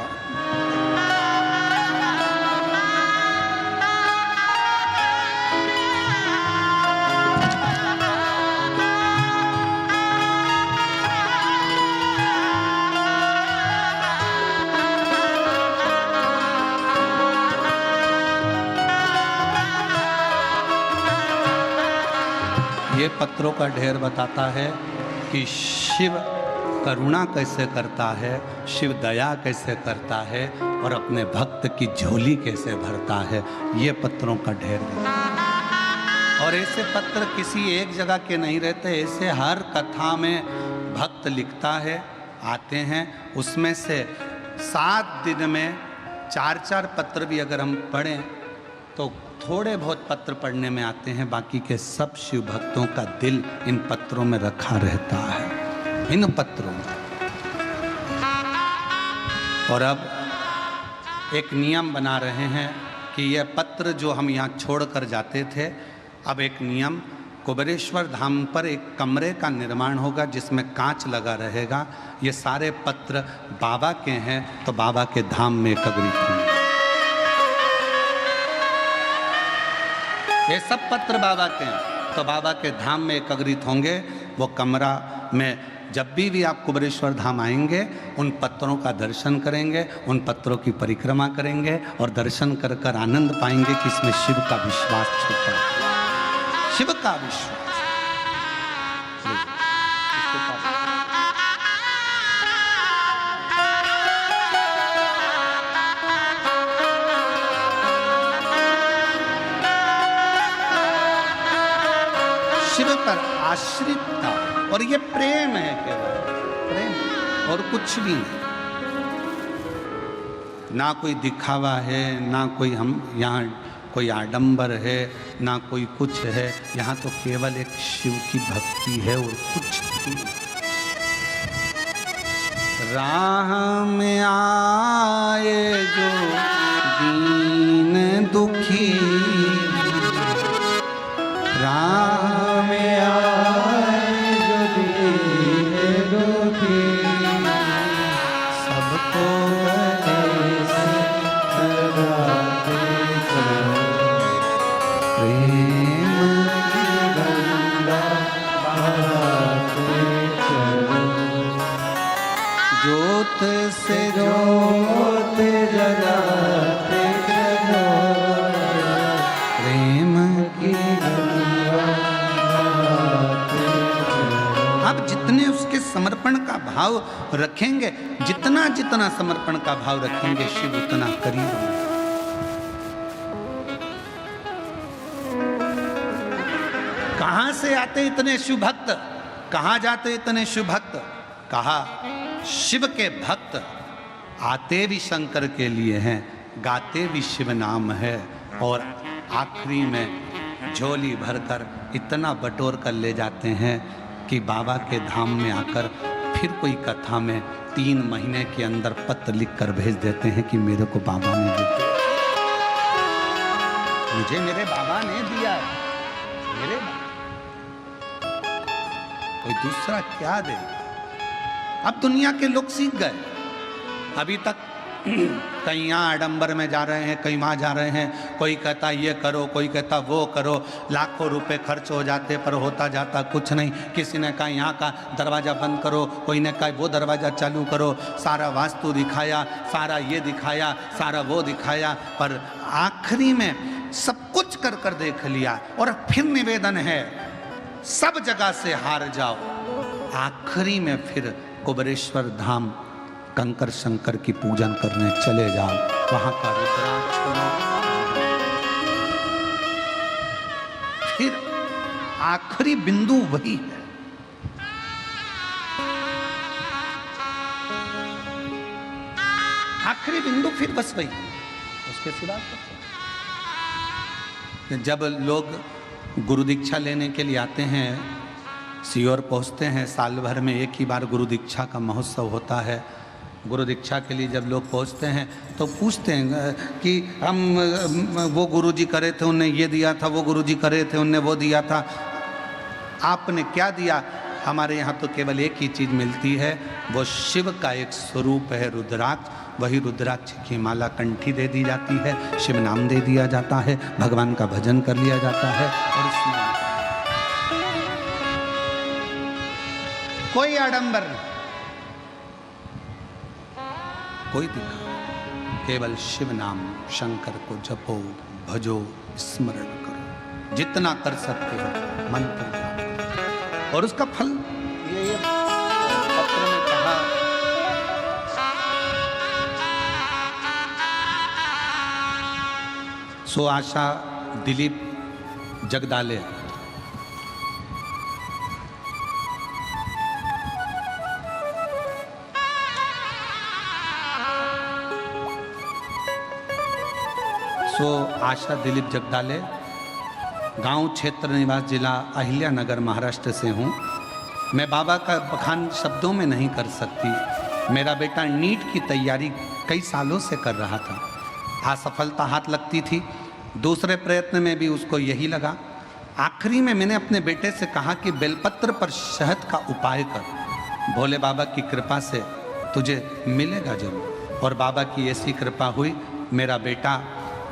ये पत्रों का ढेर बताता है कि शिव करुणा कैसे करता है, शिव दया कैसे करता है और अपने भक्त की झोली कैसे भरता है। ये पत्रों का ढेर है। और ऐसे पत्र किसी एक जगह के नहीं रहते, ऐसे हर कथा में भक्त लिखता है, आते हैं। उसमें से 7 दिन में 4-4 पत्र भी अगर हम पढ़ें तो थोड़े बहुत पत्र पढ़ने में आते हैं, बाकी के सब शिव भक्तों का दिल इन पत्रों में रखा रहता है, इन पत्रों में। और अब एक नियम बना रहे हैं कि यह पत्र जो हम यहाँ छोड़कर जाते थे, अब एक नियम, कुबेरेश्वर धाम पर एक कमरे का निर्माण होगा जिसमें कांच लगा रहेगा। ये सारे पत्र बाबा के हैं तो बाबा के धाम में एकत्रित होंगे। ये सब पत्र बाबा के हैं तो बाबा के धाम में एकत्रित होंगे। वो कमरा में जब भी आप कुबेरेश्वर धाम आएंगे, उन पत्रों का दर्शन करेंगे, उन पत्रों की परिक्रमा करेंगे और दर्शन कर कर आनंद पाएंगे कि इसमें शिव का विश्वास छुपा है, शिव का विश्वास। शिव पर आश्रितता, और ये प्रेम है, केवल प्रेम और कुछ भी नहीं। ना कोई दिखावा है, ना कोई हम यहाँ कोई आडंबर है, ना कोई कुछ है। यहाँ तो केवल एक शिव की भक्ति है और कुछ भी। राह में आए जो दीन दुखी, राह में आए जो दीन दुखी, सबको ज्योत से ज्योत जगाते चलो, प्रेम की गंगा बहाते चलो। आप जितने उसके समर्पण का भाव रखेंगे, जितना जितना समर्पण का भाव रखेंगे, शिव उतना करीब होगा। कहां से आते इतने शिव भक्त, कहां जाते इतने शिव भक्त? कहा शिव के भक्त आते भी शंकर के लिए हैं, गाते भी शिव नाम है, और आखिरी में झोली भरकर इतना बटोर कर ले जाते हैं कि बाबा के धाम में आकर फिर कोई कथा में 3 महीने के अंदर पत्र लिख कर भेज देते हैं कि मेरे को बाबा ने दिया, मुझे मेरे बाबा ने दिया, मेरे कोई दूसरा क्या दे। अब दुनिया के लोग सीख गए। अभी तक कहीं यहाँ आडंबर में जा रहे हैं, कहीं वहाँ जा रहे हैं, कोई कहता ये करो, कोई कहता वो करो, लाखों रुपए खर्च हो जाते पर होता जाता कुछ नहीं। किसी ने कहा यहाँ का दरवाज़ा बंद करो, कोई ने कहा वो दरवाज़ा चालू करो, सारा वास्तु दिखाया, सारा ये दिखाया, सारा वो दिखाया, पर आखिरी में सब कुछ कर कर देख लिया और फिर निवेदन है सब जगह से हार जाओ, आखिरी में फिर कुबेरेश्वर धाम कंकर शंकर की पूजन करने चले जाओ, वहां का रुद्राक्ष फिर आखिरी बिंदु वही है। आखिरी बिंदु फिर बस वही, उसके सिवा जब लोग गुरु दीक्षा लेने के लिए आते हैं, सीहोर पहुंचते हैं, साल भर में एक ही बार गुरु दीक्षा का महोत्सव होता है। गुरु दीक्षा के लिए जब लोग पहुंचते हैं तो पूछते हैं कि हम वो गुरु जी करे थे, उनने ये दिया था, वो गुरु जी करे थे, उनने वो दिया था, आपने क्या दिया? हमारे यहाँ तो केवल एक ही चीज़ मिलती है, वो शिव का एक स्वरूप है रुद्राक्ष। वही रुद्राक्ष की माला कंठी दे दी जाती है, शिव नाम दे दिया जाता है, भगवान का भजन कर लिया जाता है। और इसमें कोई आडंबर नहीं, कोई दिखा, केवल शिव नाम शंकर को जपो, भजो, स्मरण करो, जितना कर सकते हो मंत्र जाप। और उसका फल ये पत्र में कहा, सो आशा दिलीप जगदाले, सो आशा दिलीप जगदाले, गांव क्षेत्र निवास, जिला अहिल्यानगर, महाराष्ट्र से हूँ। मैं बाबा का बखान शब्दों में नहीं कर सकती। मेरा बेटा नीट की तैयारी कई सालों से कर रहा था, असफलता हाथ लगती थी, दूसरे प्रयत्न में भी उसको यही लगा। आखिरी में मैंने अपने बेटे से कहा कि बेलपत्र पर शहद का उपाय कर, भोले बाबा की कृपा से तुझे मिलेगा जरूर। और बाबा की ऐसी कृपा हुई, मेरा बेटा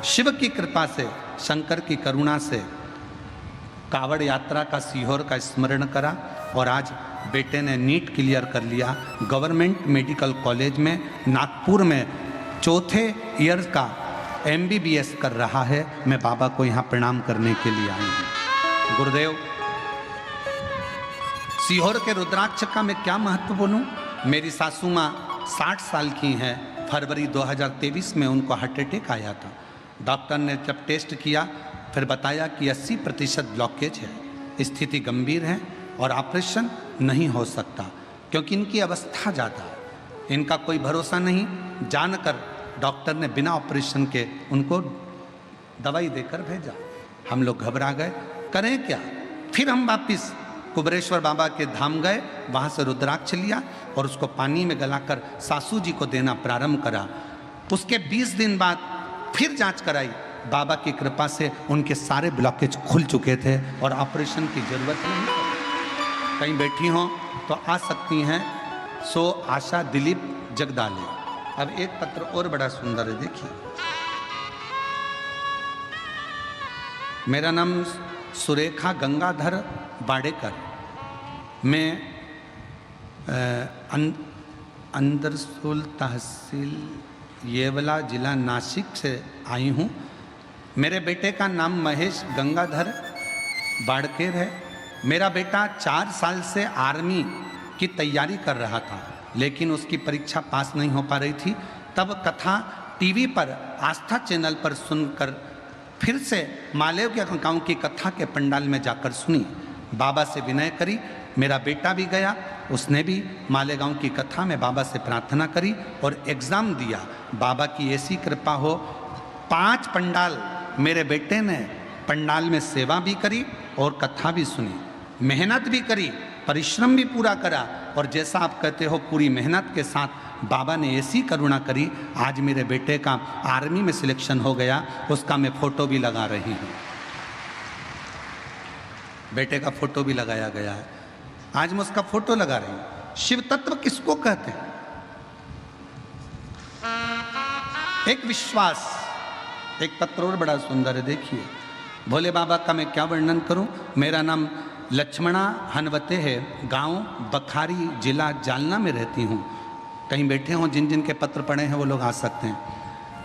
शिव की कृपा से, शंकर की करुणा से कावड़ यात्रा का, सीहोर का स्मरण करा और आज बेटे ने नीट क्लियर कर लिया। गवर्नमेंट मेडिकल कॉलेज में नागपुर में चौथे ईयर का MBBS कर रहा है। मैं बाबा को यहाँ प्रणाम करने के लिए आई हूँ। गुरुदेव, सीहोर के रुद्राक्ष का मैं क्या महत्व बोलूँ? मेरी सासू माँ 60 साल की हैं। फरवरी 2023 में उनको हार्ट अटैक आया था। डॉक्टर ने जब टेस्ट किया फिर बताया कि 80% ब्लॉकेज है, स्थिति गंभीर है और ऑपरेशन नहीं हो सकता, क्योंकि इनकी अवस्था ज़्यादा है, इनका कोई भरोसा नहीं। जानकर डॉक्टर ने बिना ऑपरेशन के उनको दवाई देकर भेजा। हम लोग घबरा गए, करें क्या? फिर हम वापिस कुबरेश्वर बाबा के धाम गए, वहाँ से रुद्राक्ष लिया और उसको पानी में गलाकर सासू जी को देना प्रारंभ करा। उसके 20 दिन बाद फिर जांच कराई, बाबा की कृपा से उनके सारे ब्लॉकेज खुल चुके थे और ऑपरेशन की जरूरत नहीं पड़ी। कहीं बैठी हों तो आ सकती हैं। सो आशा दिलीप जगदाले। अब एक पत्र और बड़ा सुंदर है, देखिए। मेरा नाम सुरेखा गंगाधर बाडेकर, मैं अंदरसूल तहसील येवला जिला नासिक से आई हूँ। मेरे बेटे का नाम महेश गंगाधर बाड़केर है। मेरा बेटा 4 साल से आर्मी की तैयारी कर रहा था, लेकिन उसकी परीक्षा पास नहीं हो पा रही थी। तब कथा टीवी पर आस्था चैनल पर सुनकर फिर से मालेव के गांव की कथा के पंडाल में जाकर सुनी, बाबा से विनय करी। मेरा बेटा भी गया, उसने भी मालेगांव की कथा में बाबा से प्रार्थना करी और एग्ज़ाम दिया। बाबा की ऐसी कृपा हो, 5 पंडाल मेरे बेटे ने पंडाल में सेवा भी करी और कथा भी सुनी, मेहनत भी करी, परिश्रम भी पूरा करा। और जैसा आप कहते हो, पूरी मेहनत के साथ बाबा ने ऐसी करुणा करी, आज मेरे बेटे का आर्मी में सिलेक्शन हो गया। उसका मैं फ़ोटो भी लगा रही हूँ, बेटे का फ़ोटो भी लगाया गया है। आज मैं उसका फ़ोटो लगा रही हूँ। शिव तत्व किसको कहते हैं? एक विश्वास। एक पत्र और बड़ा सुंदर है, देखिए। भोले बाबा का मैं क्या वर्णन करूं। मेरा नाम लक्ष्मणा हनवते है, गांव बखारी, जिला जालना में रहती हूं। कहीं बैठे हों, जिन जिन के पत्र पढ़े हैं वो लोग आ सकते हैं।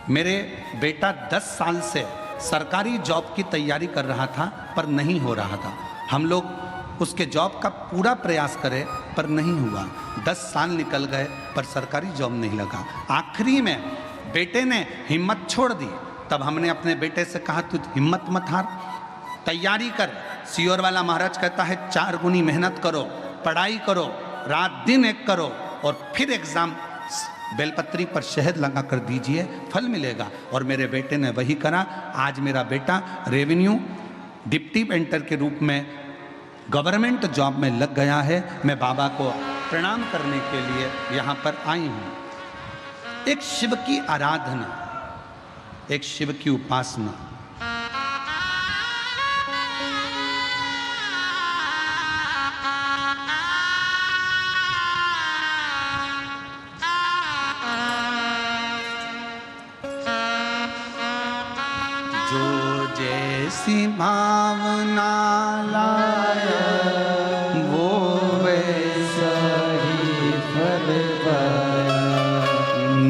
मेरे बेटा 10 साल से सरकारी जॉब की तैयारी कर रहा था, पर नहीं हो रहा था। हम लोग उसके जॉब का पूरा प्रयास करे, पर नहीं हुआ। 10 साल निकल गए, पर सरकारी जॉब नहीं लगा। आखिरी में बेटे ने हिम्मत छोड़ दी। तब हमने अपने बेटे से कहा, तू हिम्मत मत हार, तैयारी कर। सीहोर वाला महाराज कहता है 4 गुनी मेहनत करो, पढ़ाई करो, रात दिन एक करो और फिर एग्ज़ाम बेलपत्री पर शहद लगा कर दीजिए, फल मिलेगा। और मेरे बेटे ने वही करा। आज मेरा बेटा रेवेन्यू डिप्टी पेंटर के रूप में गवर्नमेंट जॉब में लग गया है। मैं बाबा को प्रणाम करने के लिए यहाँ पर आई हूँ। एक शिव की आराधना, एक शिव की उपासना। जो जैसी भावना लाया वो वैसा ही फल पाया,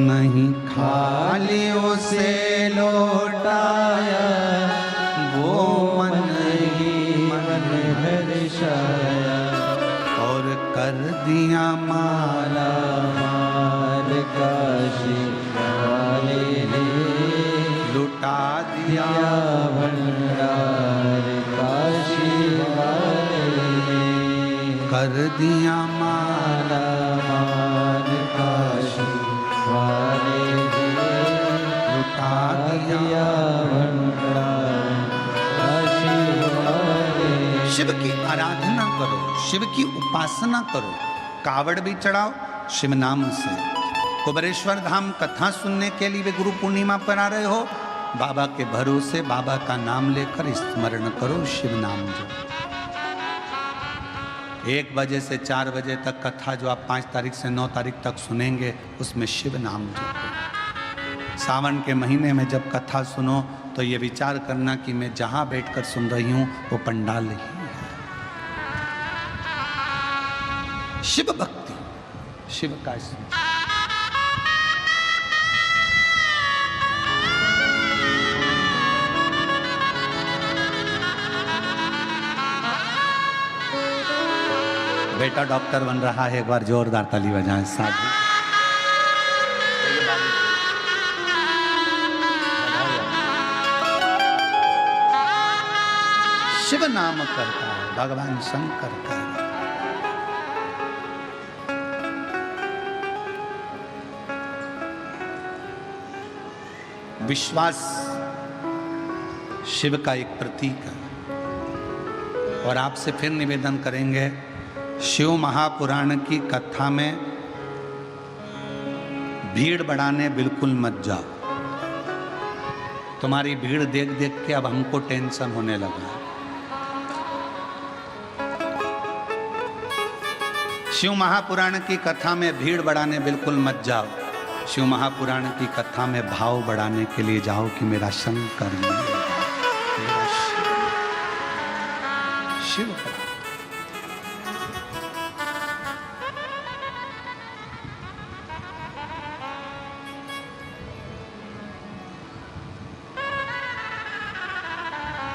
नहीं खाली उसे लौटाया वो मन ही मन हर्षाया, और कर दिया माला माल काशी वाले ने, लुटा दिया दिया भंडार काशी वाले ने, कर दिया माला माल काशी वाले ने, लुटा दिया। दिया भंडार काशी वाले ने। शिव की आराधना करो, शिव की उपासना करो, कावड़ भी चढ़ाओ शिव नाम से। कुबरेश्वर धाम कथा सुनने के लिए भी गुरु पूर्णिमा पर आ रहे हो, बाबा के भरोसे बाबा का नाम लेकर स्मरण करो शिव नाम जो। 1 बजे से 4 बजे तक कथा जो आप 5 तारीख से 9 तारीख तक सुनेंगे उसमें शिव नाम जो। सावन के महीने में जब कथा सुनो तो ये विचार करना कि मैं जहाँ बैठकर सुन रही हूँ वो पंडाल ही है। शिव भक्ति, शिव का स्मरण। बेटा डॉक्टर बन रहा है, एक बार जोरदार ताली बजाएं साथ। शिव नाम करता है भगवान शंकर का। विश्वास शिव का एक प्रतीक है। और आपसे फिर निवेदन करेंगे, शिव महापुराण की कथा में भीड़ बढ़ाने बिल्कुल मत जाओ। तुम्हारी भीड़ देख देख के अब हमको टेंशन होने लगा। शिव महापुराण की कथा में भीड़ बढ़ाने बिल्कुल मत जाओ। शिव महापुराण की कथा में भाव बढ़ाने के लिए जाओ कि मेरा शंकर मिलेगा, मेरा शिव।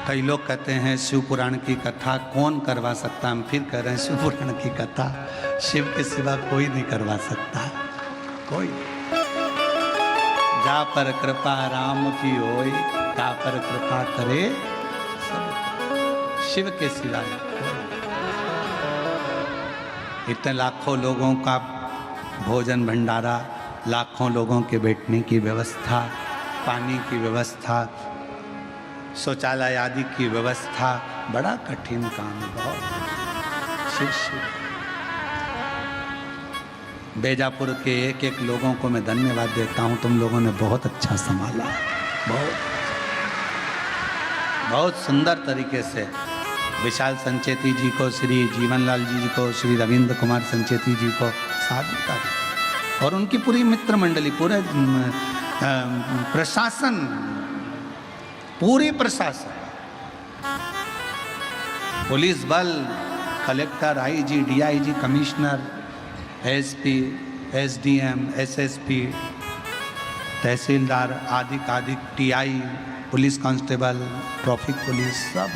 कई लोग कहते हैं शिव पुराण की कथा कौन करवा सकता। हम फिर कह रहे हैं शिव पुराण की कथा शिव के सिवा कोई नहीं करवा सकता, कोई। जा पर कृपा राम की होई, ता पर कृपा करे सब। शिव के सिवा इतने लाखों लोगों का भोजन भंडारा, लाखों लोगों के बैठने की व्यवस्था, पानी की व्यवस्था, शौचालय आदि की व्यवस्था, बड़ा कठिन काम है, बहुत। शिव शिव। बेजापुर के एक एक लोगों को मैं धन्यवाद देता हूँ, तुम लोगों ने बहुत अच्छा संभाला, बहुत सुंदर तरीके से। विशाल संचेती जी को, श्री जीवनलाल जी को, श्री रविंद्र कुमार संचेती जी को साधुता दी। और उनकी पूरी मित्र मंडली, पूरे प्रशासन, पूरी प्रशासन, पुलिस बल, collector, IG, DIG, commissioner, SP, SDM, SSP, तहसीलदार, आदि TI, police constable, traffic police, सब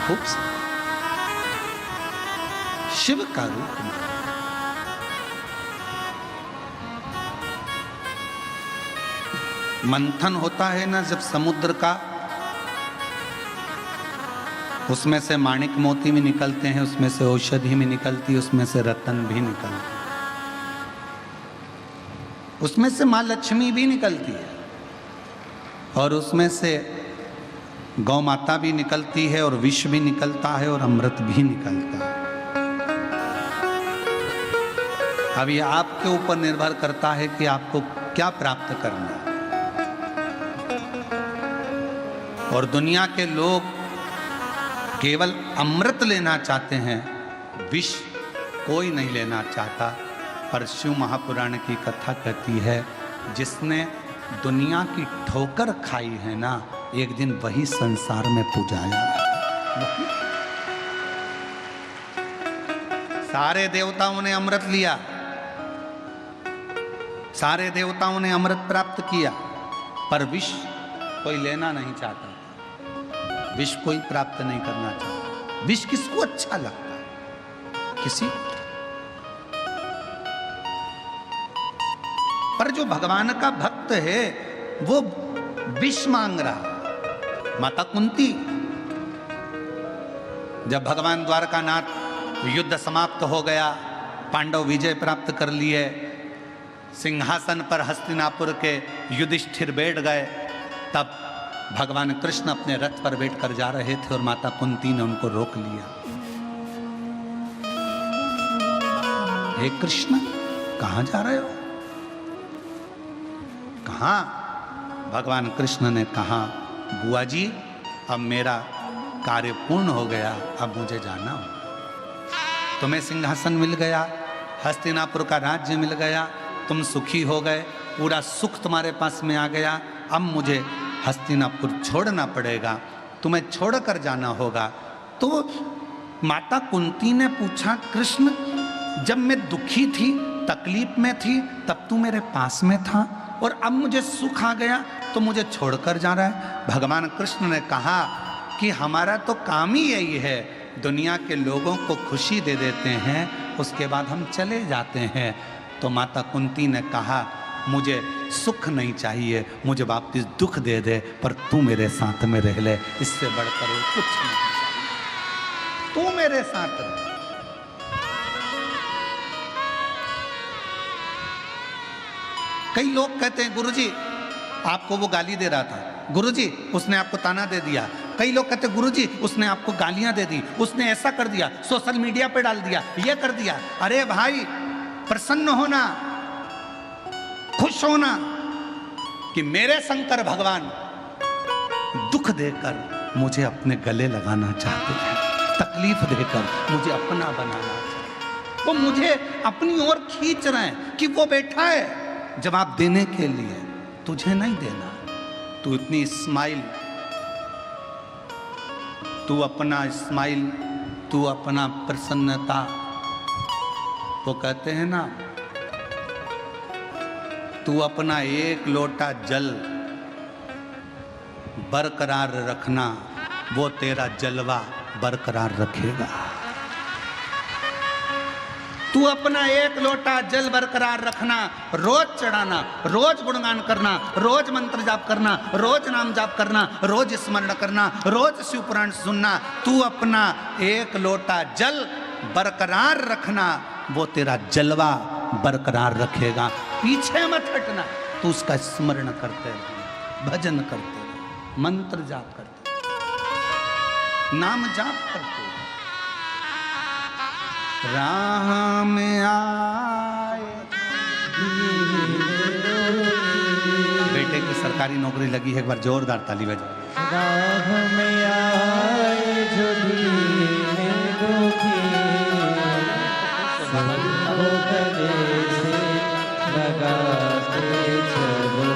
खूब शिव का रूप में। मंथन होता है ना जब समुद्र का, उसमें से माणिक मोती भी निकलते हैं, उसमें से औषधि भी निकलती है, उसमें से रतन भी निकलते हैं। उसमें से माँ लक्ष्मी भी निकलती है और उसमें से गौ माता भी निकलती है और विष भी निकलता है और अमृत भी निकलता है। अब ये आपके ऊपर निर्भर करता है कि आपको क्या प्राप्त करना है। और दुनिया के लोग केवल अमृत लेना चाहते हैं, विष कोई नहीं लेना चाहता। पर शिव महापुराण की कथा कहती है जिसने दुनिया की ठोकर खाई है ना, एक दिन वही संसार में पुजाया। सारे देवताओं ने अमृत लिया, सारे देवताओं ने अमृत प्राप्त किया, पर विष कोई लेना नहीं चाहता, विष कोई प्राप्त नहीं करना चाहता। विष किसको अच्छा लगता है? किसी। पर जो भगवान का भक्त है वो विष मांग रहा। माता कुंती, जब भगवान द्वारकानाथ युद्ध समाप्त हो गया, पांडव विजय प्राप्त कर लिए, सिंहासन पर हस्तिनापुर के युधिष्ठिर बैठ गए, तब भगवान कृष्ण अपने रथ पर बैठकर जा रहे थे और माता कुंती ने उनको रोक लिया। हे कृष्ण, कहां जा रहे हो? कहां? भगवान कृष्ण ने कहा, बुआ जी अब मेरा कार्य पूर्ण हो गया, अब मुझे जाना हो। तुम्हें सिंहासन मिल गया, हस्तिनापुर का राज्य मिल गया, तुम सुखी हो गए, पूरा सुख तुम्हारे पास में आ गया, अब मुझे हस्तिनापुर छोड़ना पड़ेगा, तुम्हें छोड़कर जाना होगा। तो माता कुंती ने पूछा, कृष्ण जब मैं दुखी थी, तकलीफ में थी, तब तू मेरे पास में था, और अब मुझे सुख आ गया तो मुझे छोड़कर जा रहा है। भगवान कृष्ण ने कहा कि हमारा तो काम ही यही है, दुनिया के लोगों को खुशी दे देते हैं, उसके बाद हम चले जाते हैं। तो माता कुंती ने कहा, मुझे सुख नहीं चाहिए, मुझे वापस दुख दे दे, पर तू मेरे साथ में रह ले, इससे बढ़कर वो कुछ नहीं, तू मेरे साथ रह। कई लोग कहते हैं, गुरुजी आपको वो गाली दे रहा था, गुरुजी उसने आपको ताना दे दिया। कई लोग कहते हैं, गुरुजी उसने आपको गालियां दे दी, उसने ऐसा कर दिया, सोशल मीडिया पे डाल दिया, ये कर दिया। अरे भाई, प्रसन्न होना, खुश होना कि मेरे शंकर भगवान दुख देकर मुझे अपने गले लगाना चाहते हैं, तकलीफ देकर मुझे अपना बनाना चाहते, वो मुझे अपनी ओर खींच रहे हैं कि वो बैठा है जवाब देने के लिए, तुझे नहीं देना। तू इतनी स्माइल, तू अपना स्माइल, तू अपना प्रसन्नता, वो कहते हैं ना, तू अपना एक लोटा जल बरकरार रखना, वो तेरा जलवा बरकरार रखेगा। तू अपना एक लोटा जल बरकरार रखना, रोज चढ़ाना, रोज गुणगान करना, रोज मंत्र जाप करना, रोज नाम जाप करना, रोज स्मरण करना, रोज शिव पुराण सुनना। तू अपना एक लोटा जल बरकरार रखना, वो तेरा जलवा बरकरार रखेगा। पीछे मत हटना, तू उसका स्मरण करते रहे, भजन करते रहे, मंत्र जाप करते रहे, नाम जाप करते रहे। राह में आए, बेटे की सरकारी नौकरी लगी है, एक बार जोरदार ताली बजाओ। राह में आए जो दीन दुखी, सबको गले से लगाते चलो,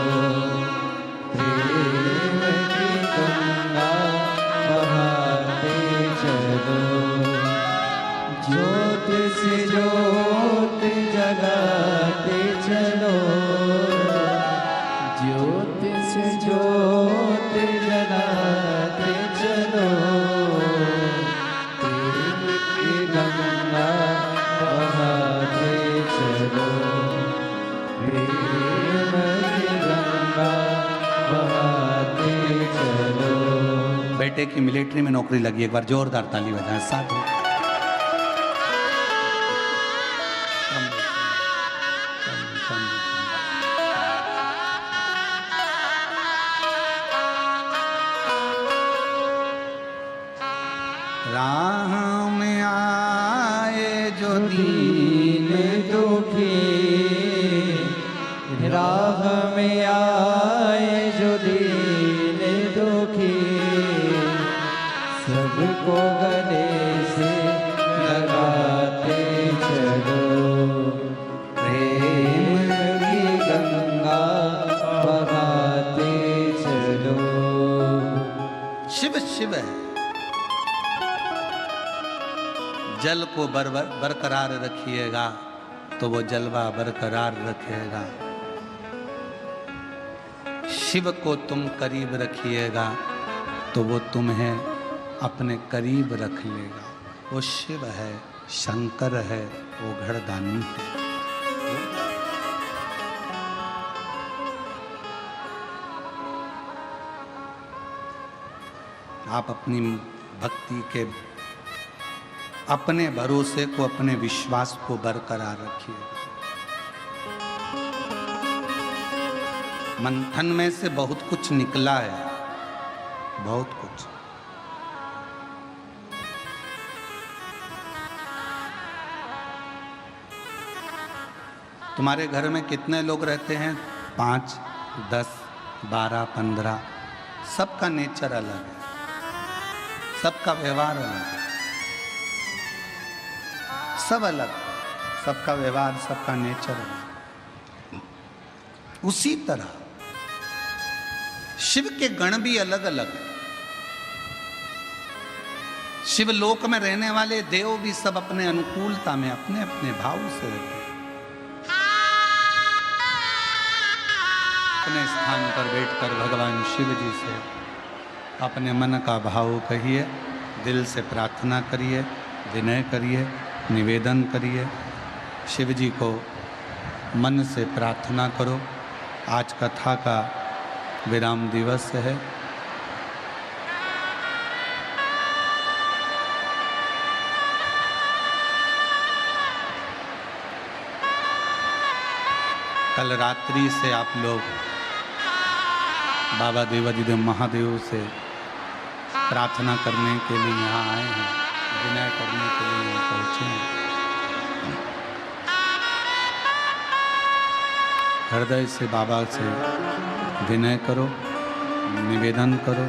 प्रेम की गंगा बहाते चलो, ज्योत से ज्योत जगाते चलो, ज्योत से ज्योत जगाते चलो, प्रेम की गंगा बहाते चलो, प्रेम की गंगा बहाते चलो। बेटे की मिलिट्री में नौकरी लगी, एक बार जोरदार ताली बजाएं साथ में। राह में आए जो दीन दुखी, राह में आए जो दीन दुखी, सबको गले से लगाते चलो, प्रेम की गंगा बहाते चलो। शिव शिव है। जल को बरकरार रखिएगा तो वो जलवा बरकरार रखेगा। शिव को तुम करीब रखिएगा तो वो तुम्हें अपने करीब रख लेगा। वो शिव है, शंकर है, वो घड़दानी है। आप अपनी भक्ति के अपने भरोसे को, अपने विश्वास को बरकरार रखिएगा। मंथन में से बहुत कुछ निकला है, बहुत कुछ। तुम्हारे घर में कितने लोग रहते हैं? 5, 10, 12, 15। सबका नेचर अलग है, सबका व्यवहार अलग है, सब अलग, सबका व्यवहार, सबका नेचर अलग। उसी तरह शिव के गण भी अलग अलग हैं। शिवलोक में रहने वाले देव भी सब अपने अनुकूलता में अपने अपने भाव से रहते हैं। अपने स्थान पर बैठकर भगवान शिव जी से अपने मन का भाव कहिए, दिल से प्रार्थना करिए, विनय करिए, निवेदन करिए। शिव जी को मन से प्रार्थना करो। आज कथा का विराम दिवस है। कल रात्रि से आप लोग बाबा देवाधिदेव महादेव से प्रार्थना करने के लिए यहाँ आए हैं, विनय करने के लिए यहाँ पहुँचे हैं। हृदय से बाबा से विनय करो, निवेदन करो,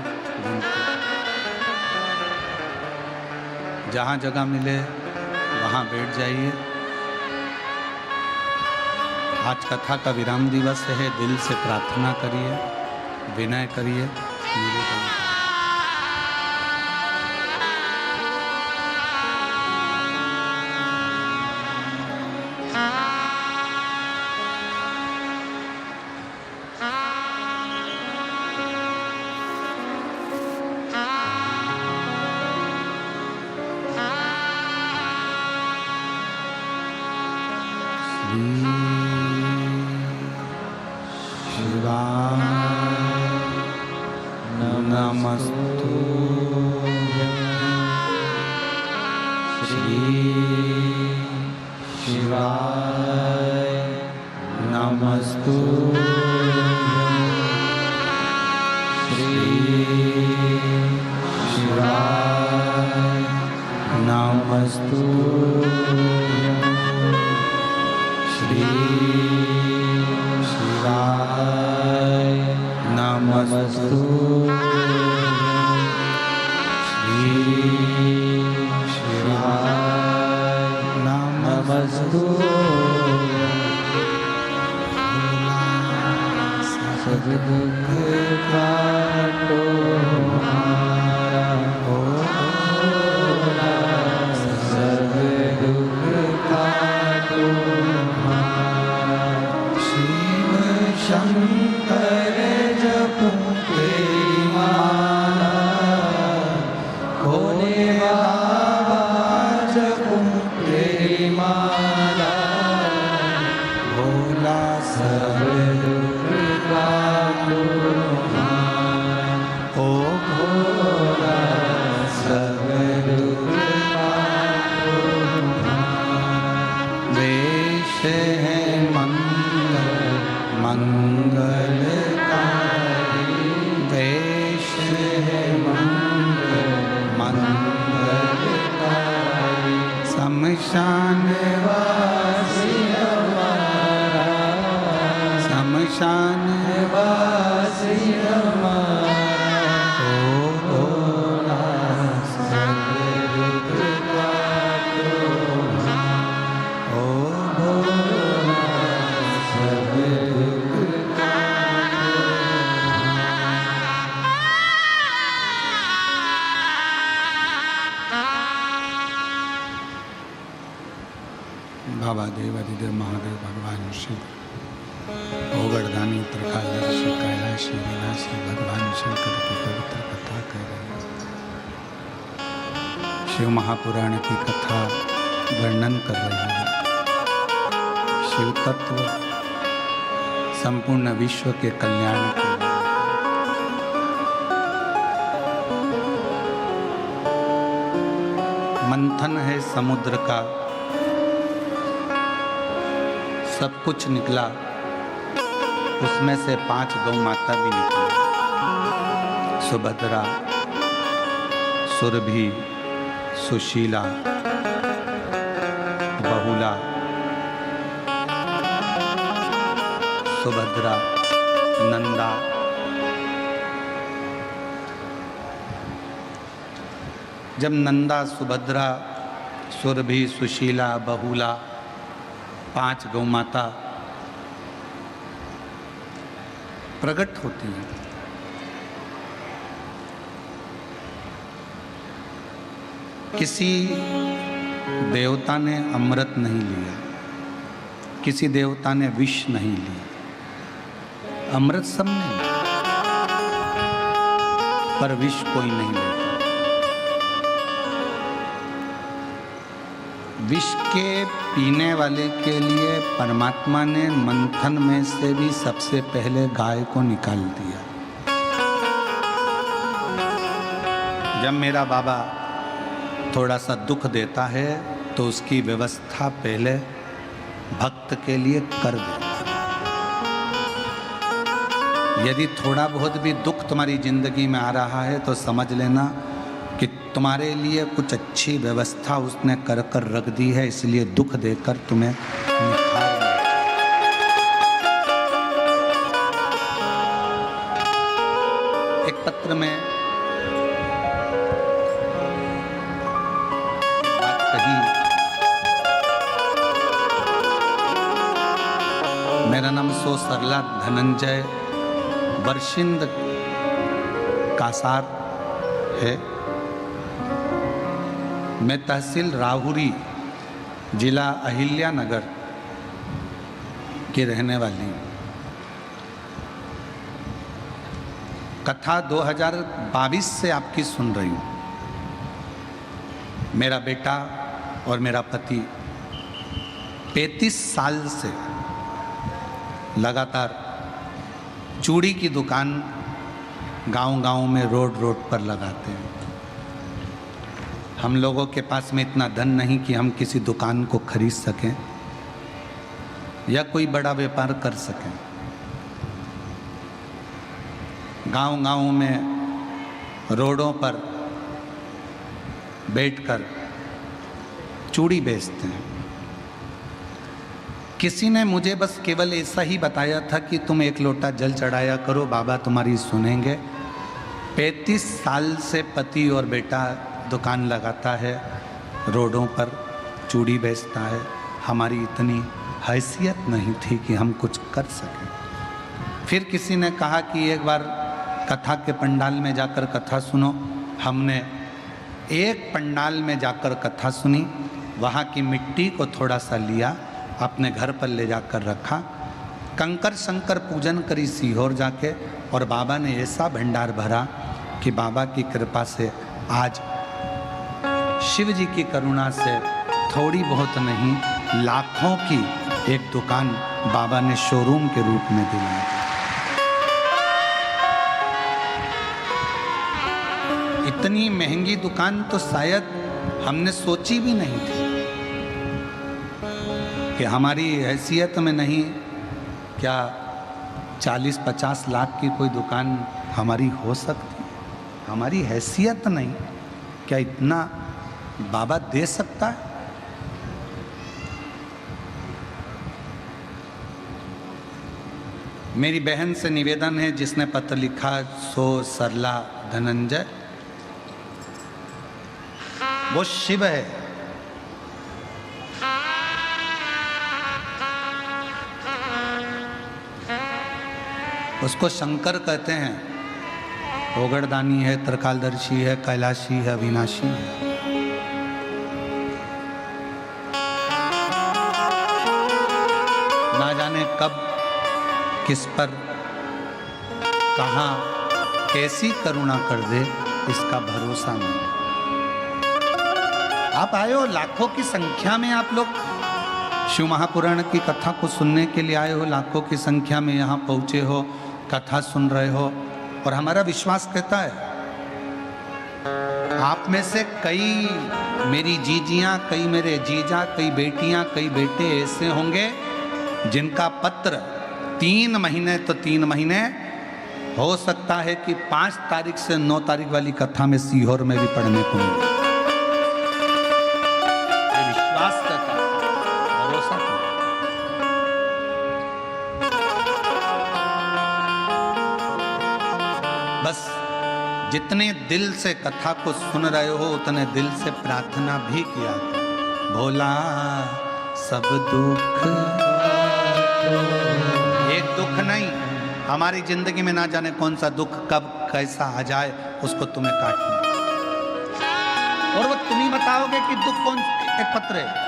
जहाँ जगह मिले वहाँ बैठ जाइए। आज कथा का विराम दिवस है। दिल से प्रार्थना करिए, विनय करिए, निवेदन करिए। मंगलकारी, वेश है मंगल वासी हमारा, शमशान वासी हमारा, भोला सब दुख काटो, ओ भोला सब दुख बाबा देव अधिदेव महादेव भगवान शिव ओगड़दानी उत्तरकाशी कैलाशी विनाशी भगवान शंकर की पवित्र कथा कह रहे हैं। शिव महापुराण की कथा वर्णन कर रहे हैं। शिव तत्व संपूर्ण विश्व के कल्याण के लिए। मंथन है समुद्र का, सब कुछ निकला, उसमें से 5 गौ माता भी निकली। सुभद्रा, सुरभि, सुशीला, बहुला, सुभद्रा, नंदा, जब नंदा, सुभद्रा, सुरभि, सुशीला, बहुला 5 गौ माता प्रकट होती हैं, किसी देवता ने अमृत नहीं लिया, किसी देवता ने विष नहीं लिया, अमृत सबने लिया, पर विष कोई नहीं लेता। विष के पीने वाले के लिए परमात्मा ने मंथन में से भी सबसे पहले गाय को निकाल दिया। जब मेरा बाबा थोड़ा सा दुख देता है तो उसकी व्यवस्था पहले भक्त के लिए कर देता है। यदि थोड़ा बहुत भी दुख तुम्हारी जिंदगी में आ रहा है तो समझ लेना कि तुम्हारे लिए कुछ अच्छी व्यवस्था उसने कर कर रख दी है, इसलिए दुख देकर तुम्हें निखार दिया। एक पत्र में बात कही, मेरा नाम सो सरला धनंजय वर्षिंद कासार है। मैं तहसील राहुरी जिला अहिल्यानगर की रहने वाली हूँ। कथा 2022 से आपकी सुन रही हूँ। मेरा बेटा और मेरा पति 35 साल से लगातार चूड़ी की दुकान गांव-गांव में रोड पर लगाते हैं। हम लोगों के पास में इतना धन नहीं कि हम किसी दुकान को खरीद सकें या कोई बड़ा व्यापार कर सकें। गांव-गांव में रोडों पर बैठकर चूड़ी बेचते हैं। किसी ने मुझे बस केवल ऐसा ही बताया था कि तुम 1 लोटा जल चढ़ाया करो, बाबा तुम्हारी सुनेंगे। 35 साल से पति और बेटा दुकान लगाता है, रोडों पर चूड़ी बेचता है। हमारी इतनी हैसियत नहीं थी कि हम कुछ कर सकें। फिर किसी ने कहा कि एक बार कथा के पंडाल में जाकर कथा सुनो। हमने एक पंडाल में जाकर कथा सुनी, वहाँ की मिट्टी को थोड़ा सा लिया, अपने घर पर ले जाकर रखा, कंकर शंकर पूजन करी सीहोर जाके, और बाबा ने ऐसा भंडार भरा कि बाबा की कृपा से आज शिव जी की करुणा से थोड़ी बहुत नहीं लाखों की एक दुकान बाबा ने शोरूम के रूप में दिलाई। इतनी महंगी दुकान तो शायद हमने सोची भी नहीं थी कि हमारी हैसियत में नहीं, क्या 40-50 लाख की कोई दुकान हमारी हो सकती है? हमारी हैसियत नहीं, क्या इतना बाबा दे सकता है? मेरी बहन से निवेदन है, जिसने पत्र लिखा, सो सरला धनंजय, वो शिव है। उसको शंकर कहते हैं। ओगड़दानी है, त्रिकालदर्शी है, कैलाशी है, अविनाशी है। ना जाने कब, किस पर, कहां, कैसी करुणा कर दे, इसका भरोसा नहीं। आप आए हो लाखों की संख्या में, आप लोग शिव महापुराण की कथा को सुनने के लिए आए हो, लाखों की संख्या में यहाँ पहुँचे हो, कथा सुन रहे हो, और हमारा विश्वास कहता है आप में से कई मेरी जीजियाँ, कई मेरे जीजा, कई बेटियाँ, कई बेटे ऐसे होंगे जिनका पत्र 3 महीने तो 3 महीने, हो सकता है कि 5 तारीख से 9 तारीख वाली कथा में सीहोर में भी पढ़ने को मिले। ये विश्वास करता, भरोसा करता। बस जितने दिल से कथा को सुन रहे हो, उतने दिल से प्रार्थना भी किया, भोला सब दुख, एक दुख नहीं, हमारी जिंदगी में ना जाने कौन सा दुख कब कैसा आ जाए, उसको तुम्हें काटना, और वो तुम ही बताओगे कि दुख कौन एक पत्र है।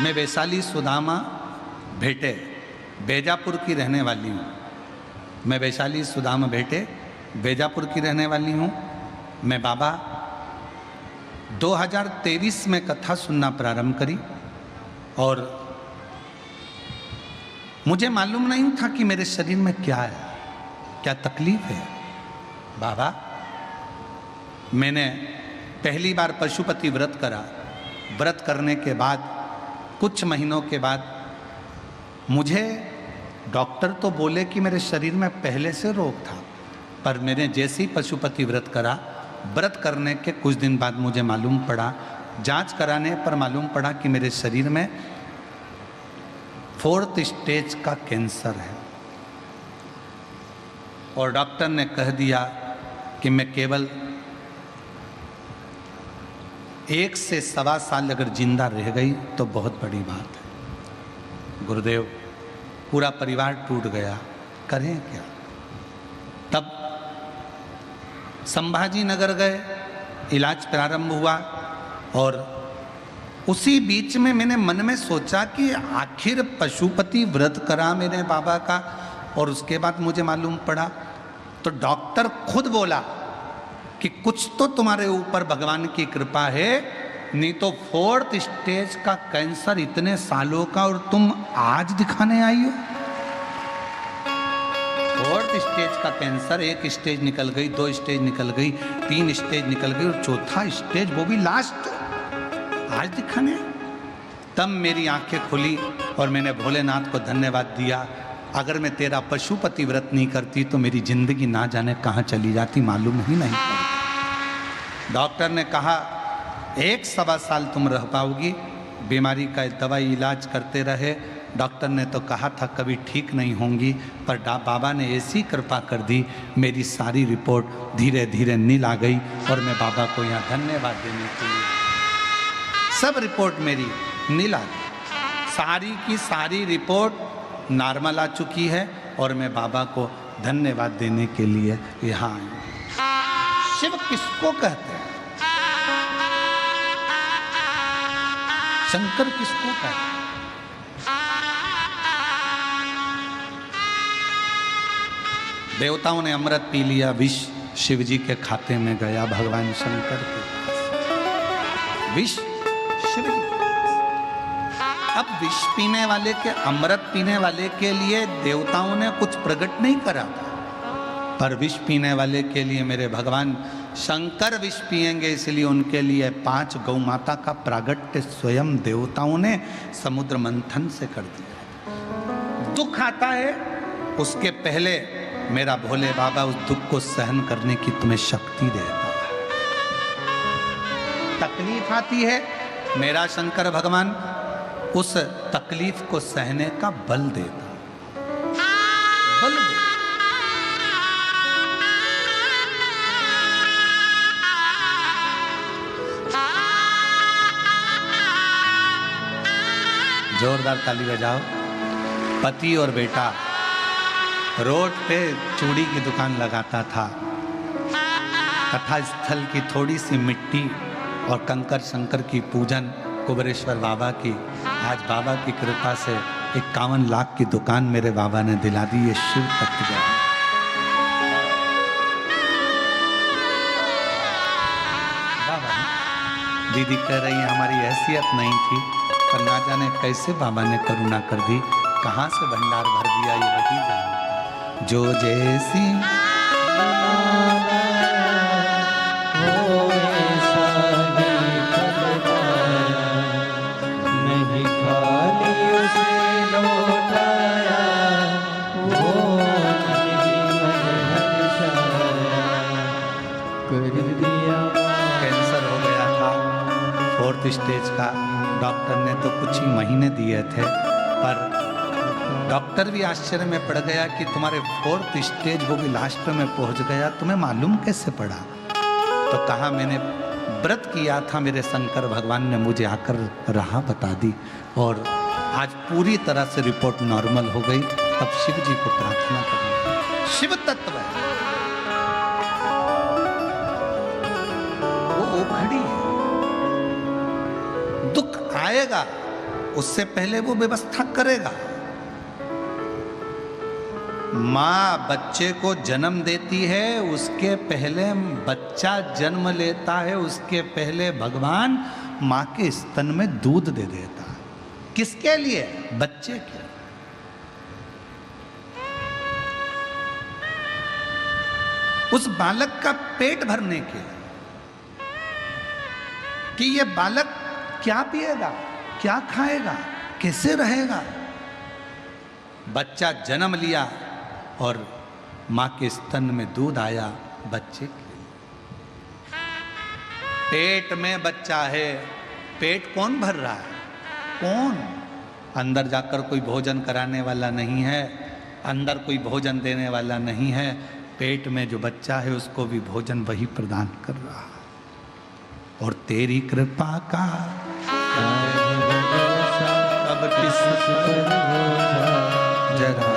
मैं वैशाली सुदामा भेटे, बेजापुर की रहने वाली हूँ। मैं वैशाली सुदामा भेटे, बेजापुर की रहने वाली हूँ। मैं बाबा 2023 में कथा सुनना प्रारंभ करी, और मुझे मालूम नहीं था कि मेरे शरीर में क्या है, क्या तकलीफ है। बाबा, मैंने पहली बार पशुपति व्रत करा। व्रत करने के बाद कुछ महीनों के बाद मुझे डॉक्टर तो बोले कि मेरे शरीर में पहले से रोग था, पर मैंने जैसे ही पशुपति व्रत करा, व्रत करने के कुछ दिन बाद मुझे मालूम पड़ा, जांच कराने पर मालूम पड़ा कि मेरे शरीर में 4th स्टेज का कैंसर है, और डॉक्टर ने कह दिया कि मैं केवल 1 से 1.25 साल अगर जिंदा रह गई तो बहुत बड़ी बात है। गुरुदेव, पूरा परिवार टूट गया, करें क्या। तब संभाजी नगर गए, इलाज प्रारंभ हुआ, और उसी बीच में मैंने मन में सोचा कि आखिर पशुपति व्रत करा मैंने बाबा का, और उसके बाद मुझे मालूम पड़ा, तो डॉक्टर खुद बोला कि कुछ तो तुम्हारे ऊपर भगवान की कृपा है, नहीं तो 4th स्टेज का कैंसर इतने सालों का, और तुम आज दिखाने आई हो। 4th स्टेज का कैंसर, 1 स्टेज निकल गई, 2 स्टेज निकल गई, 3 स्टेज निकल गई, और 4था स्टेज, वो भी लास्ट, आज दिखाने। तब मेरी आंखें खुली और मैंने भोलेनाथ को धन्यवाद दिया। अगर मैं तेरा पशुपति व्रत नहीं करती तो मेरी जिंदगी ना जाने कहाँ चली जाती, मालूम ही नहीं पड़ता। डॉक्टर ने कहा 1-1.25 साल तुम रह पाओगी, बीमारी का दवाई इलाज करते रहे। डॉक्टर ने तो कहा था कभी ठीक नहीं होंगी, पर बाबा ने ऐसी कृपा कर दी, मेरी सारी रिपोर्ट धीरे धीरे नील आ गई, और मैं बाबा को यहाँ धन्यवाद देने के लिए, सब रिपोर्ट मेरी नील आ गई, सारी की सारी रिपोर्ट नॉर्मल आ चुकी है, और मैं बाबा को धन्यवाद देने के लिए यहाँ आई। शिव किसको कहते हैं? शंकर किसको कहते हैं? देवताओं ने अमृत पी लिया, विष शिव जी के खाते में गया, भगवान शंकर के पास विष शिव जी। अब विष पीने वाले के, अमृत पीने वाले के लिए देवताओं ने कुछ प्रकट नहीं करा था, पर विष पीने वाले के लिए मेरे भगवान शंकर विष पिएंगे, इसलिए उनके लिए 5 गौ माता का प्रागट्य स्वयं देवताओं ने समुद्र मंथन से कर दिया। दुख आता है, उसके पहले मेरा भोले बाबा उस दुख को सहन करने की तुम्हें शक्ति देता है। तकलीफ आती है, मेरा शंकर भगवान उस तकलीफ को सहने का बल देता, बल देता। जोरदार ताली बजाओ। पति और बेटा रोड पे चूड़ी की दुकान लगाता था। कथा स्थल की थोड़ी सी मिट्टी और कंकर शंकर की पूजन कुबेरेश्वर बाबा की, आज बाबा की कृपा से 51 लाख की दुकान मेरे बाबा ने दिला दी। ये शिव तत्व है। बाबा दीदी कह रही है हमारी हैसियत नहीं थी, पर ना जाने कैसे बाबा ने करुणा कर दी, कहाँ से भंडार भर दिया ये वही जानता। जो जैसी नहीं खाली उसे लौटाया, वो नहीं मन कर दिया। कैंसर हो गया था 4th स्टेज का। डॉक्टर ने तो कुछ ही महीने दिए थे, पर डॉक्टर भी आश्चर्य में पड़ गया कि तुम्हारे 4th स्टेज वो भी लास्ट में पहुंच गया, तुम्हें मालूम कैसे पड़ा? तो कहा मैंने व्रत किया था, मेरे शंकर भगवान ने मुझे आकर राह बता दी और आज पूरी तरह से रिपोर्ट नॉर्मल हो गई। तब शिव जी को प्रार्थना करें। शिव तत्व है वो ओखड़ी है। दुख आएगा उससे पहले वो व्यवस्था करेगा। माँ बच्चे को जन्म देती है, उसके पहले बच्चा जन्म लेता है, उसके पहले भगवान माँ के स्तन में दूध दे देता है। किसके लिए? बच्चे के। उस बालक का पेट भरने के, कि ये बालक क्या पिएगा, क्या खाएगा, कैसे रहेगा। बच्चा जन्म लिया और मां के स्तन में दूध आया बच्चे के लिए। पेट में बच्चा है, पेट कौन भर रहा है? कौन? अंदर जाकर कोई भोजन कराने वाला नहीं है, अंदर कोई भोजन देने वाला नहीं है। पेट में जो बच्चा है उसको भी भोजन वही प्रदान कर रहा है। और तेरी कृपा का अब किस जरा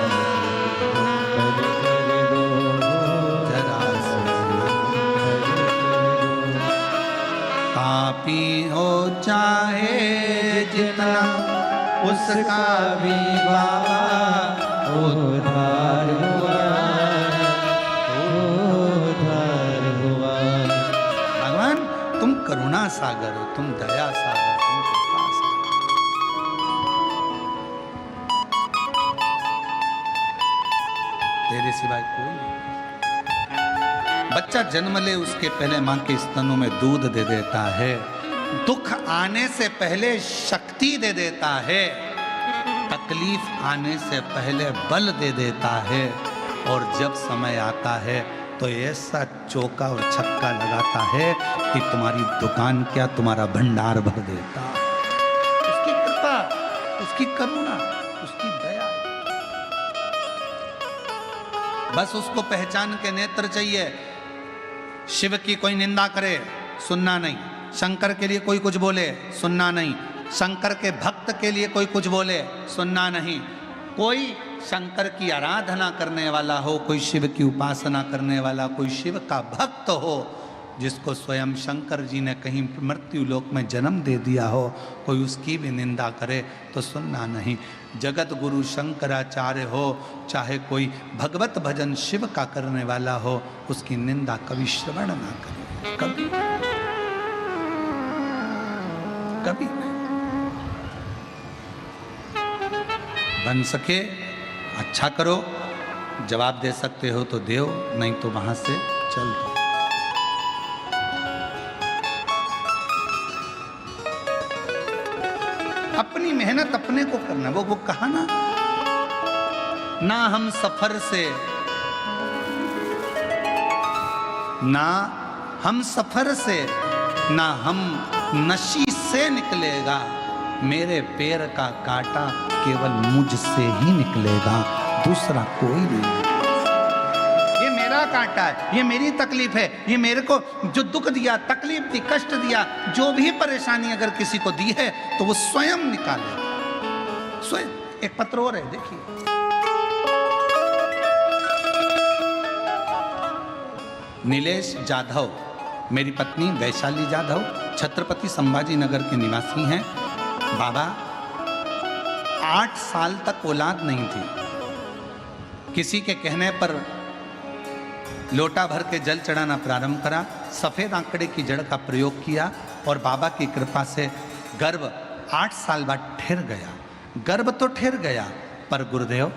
पापी हो चाहे जितना उसका भी बाबा उद्धार हुआ, उद्धार हुआ। भगवान तुम करुणा सागर हो, तुम दया सागर, तुम कृपा सागर। तेरे सिवाय कोई नहीं। बच्चा जन्म ले उसके पहले मां के स्तनों में दूध दे देता है, दुख आने से पहले शक्ति दे देता है, तकलीफ आने से पहले बल दे देता है, और जब समय आता है तो ऐसा चौका और छक्का लगाता है कि तुम्हारी दुकान क्या तुम्हारा भंडार भर देता। उसकी कृपा, उसकी करुणा, उसकी दया। बस उसको पहचान के नेत्र चाहिए। शिव की कोई निंदा करे सुनना नहीं, शंकर के लिए कोई कुछ बोले सुनना नहीं, शंकर के भक्त के लिए कोई कुछ बोले सुनना नहीं। कोई शंकर की आराधना करने वाला हो, कोई शिव की उपासना करने वाला, कोई शिव का भक्त हो, जिसको स्वयं शंकर जी ने कहीं मृत्यु लोक में जन्म दे दिया हो, कोई उसकी भी निंदा करे तो सुनना नहीं। जगत गुरु शंकराचार्य हो, चाहे कोई भगवत भजन शिव का करने वाला हो, उसकी निंदा कभी श्रवण ना करे, कभी कभी नहीं। बन सके अच्छा करो, जवाब दे सकते हो तो दो, नहीं तो वहां से चल दो। अपनी मेहनत अपने को करना। वो कहा ना हम सफर से, ना हम सफर से, ना हम नशी से निकलेगा, मेरे पैर का कांटा केवल मुझसे ही निकलेगा, दूसरा कोई नहीं। ये मेरा कांटा है, ये मेरी तकलीफ है, ये मेरे को जो दुख दिया, तकलीफ दी, कष्ट दिया, जो भी परेशानी अगर किसी को दी है तो वो स्वयं निकाले, स्वयं। एक पत्र और है, देखिए। नीलेश जाधव, मेरी पत्नी वैशाली जाधव छत्रपति संभाजी नगर के निवासी हैं। बाबा 8 साल तक औलाद नहीं थी। किसी के कहने पर लोटा भर के जल चढ़ाना प्रारंभ करा, सफेद आंकड़े की जड़ का प्रयोग किया और बाबा की कृपा से गर्भ 8 साल बाद ठहर गया। गर्भ तो ठहर गया, पर गुरुदेव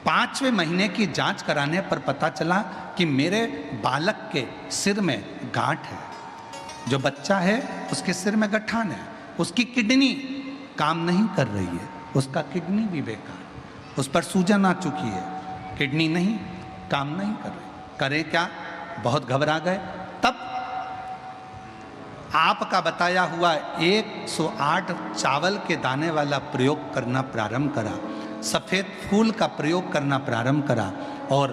5वें महीने की जांच कराने पर पता चला कि मेरे बालक के सिर में गांठ है। जो बच्चा है उसके सिर में गठान है, उसकी किडनी काम नहीं कर रही है, उसका किडनी भी बेकार, उस पर सूजन आ चुकी है, किडनी नहीं काम नहीं कर रही। करें क्या? बहुत घबरा गए। तब आपका बताया हुआ 108 चावल के दाने वाला प्रयोग करना प्रारंभ करा, सफ़ेद फूल का प्रयोग करना प्रारंभ करा और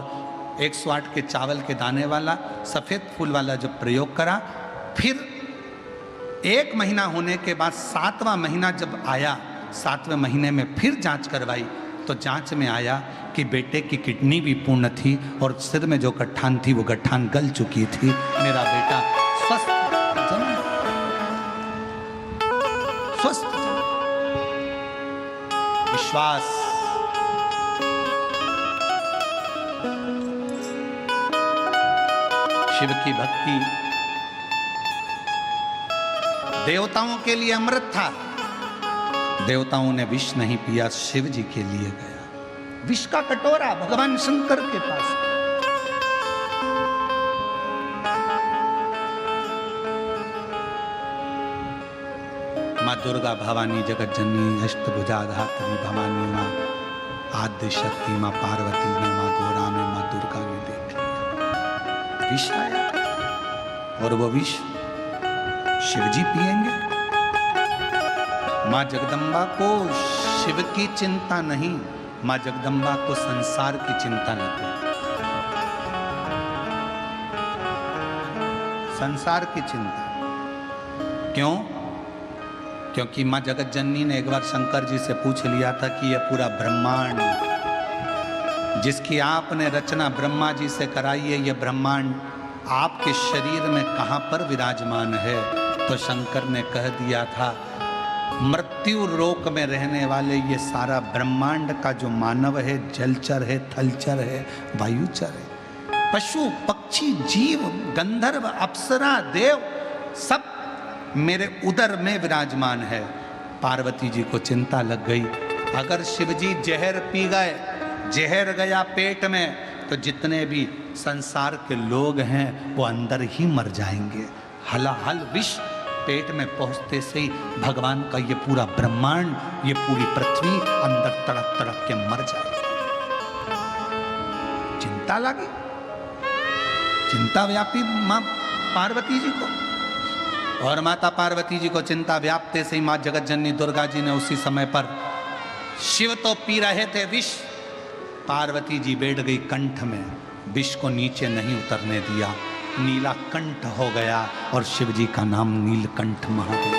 108 के चावल के दाने वाला सफ़ेद फूल वाला जब प्रयोग करा, फिर 1 महीना होने के बाद 7वां महीना जब आया, 7वें महीने में फिर जांच करवाई तो जांच में आया कि बेटे की किडनी भी पूर्ण थी और सिर में जो गठान थी वो गठान गल चुकी थी। मेरा बेटा स्वस्थ जन्म, स्वस्थ विश्वास। शिव की भक्ति देवताओं के लिए अमृत था। देवताओं ने विष नहीं पिया, शिव जी के लिए गया विष का कटोरा भगवान शंकर के पास। माँ दुर्गा भवानी जगत जननी अष्टभुजा धात्री भवानी, माँ आद्य शक्ति, माँ पार्वती ने, माँ गौरा में, माँ दुर्गा ने देख लिया विष आया और वो विष शिवजी पिएंगे। माँ जगदम्बा को शिव की चिंता नहीं, माँ जगदम्बा को संसार की चिंता नहीं, संसार की चिंता। क्यों? क्योंकि माँ जगत जननी ने एक बार शंकर जी से पूछ लिया था कि यह पूरा ब्रह्मांड जिसकी आपने रचना ब्रह्मा जी से कराई है, यह ब्रह्मांड आपके शरीर में कहाँ पर विराजमान है? तो शंकर ने कह दिया था, मृत्यु लोक में रहने वाले ये सारा ब्रह्मांड का जो मानव है, जलचर है, थलचर है, वायुचर है, पशु पक्षी जीव गंधर्व अप्सरा देव सब मेरे उदर में विराजमान है। पार्वती जी को चिंता लग गई, अगर शिवजी जहर पी गए, जहर गया पेट में, तो जितने भी संसार के लोग हैं वो अंदर ही मर जाएंगे। हलाहल विष पेट में पहुंचते से ही भगवान का ये पूरा ब्रह्मांड, ये पूरी पृथ्वी अंदर तड़प तड़प के मर जाएगी। चिंता लगी, चिंता व्यापी माँ पार्वती जी को, और माता पार्वती जी को चिंता व्याप्ते से ही माँ जगत जननी दुर्गा जी ने उसी समय पर, शिव तो पी रहे थे विष, पार्वती जी बैठ गई कंठ में, विष को नीचे नहीं उतरने दिया, नीला कंठ हो गया और शिव जी का नाम नीलकंठ महादेव।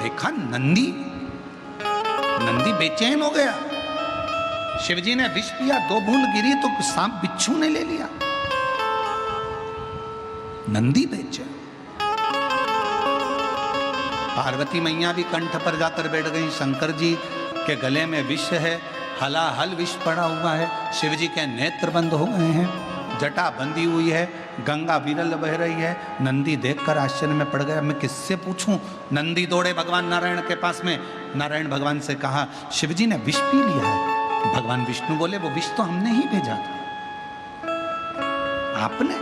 देखा नंदी, नंदी बेचैन हो गया। शिवजी ने विष पिया, 2 बूंद गिरी तो सांप बिच्छू ने ले लिया। नंदी बेचैन। पार्वती मैया भी कंठ पर जाकर बैठ गई। शंकर जी के गले में विष है, हलाहल विष पड़ा हुआ है। शिव जी के नेत्र बंद हो गए हैं, जटा बंधी हुई है, गंगा विरल बह रही है। नंदी देखकर आश्चर्य में पड़ गया, मैं किससे पूछूं? नंदी दौड़े भगवान नारायण के पास में। नारायण भगवान से कहा, शिव जी ने विष पी लिया है। भगवान विष्णु बोले, वो विष तो हमने ही भेजा था। आपने?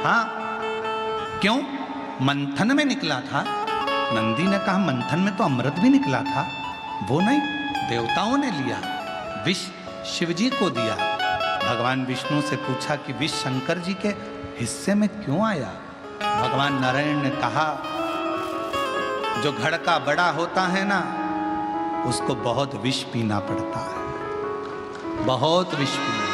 हाँ। क्यों? मंथन में निकला था। नंदी ने कहा, मंथन में तो अमृत भी निकला था। वो नहीं, देवताओं ने लिया, विष शिवजी को दिया। भगवान विष्णु से पूछा कि विष शंकर जी के हिस्से में क्यों आया? भगवान नारायण ने कहा, जो घड़ का बड़ा होता है ना, उसको बहुत विष पीना पड़ता है, बहुत विष पीना।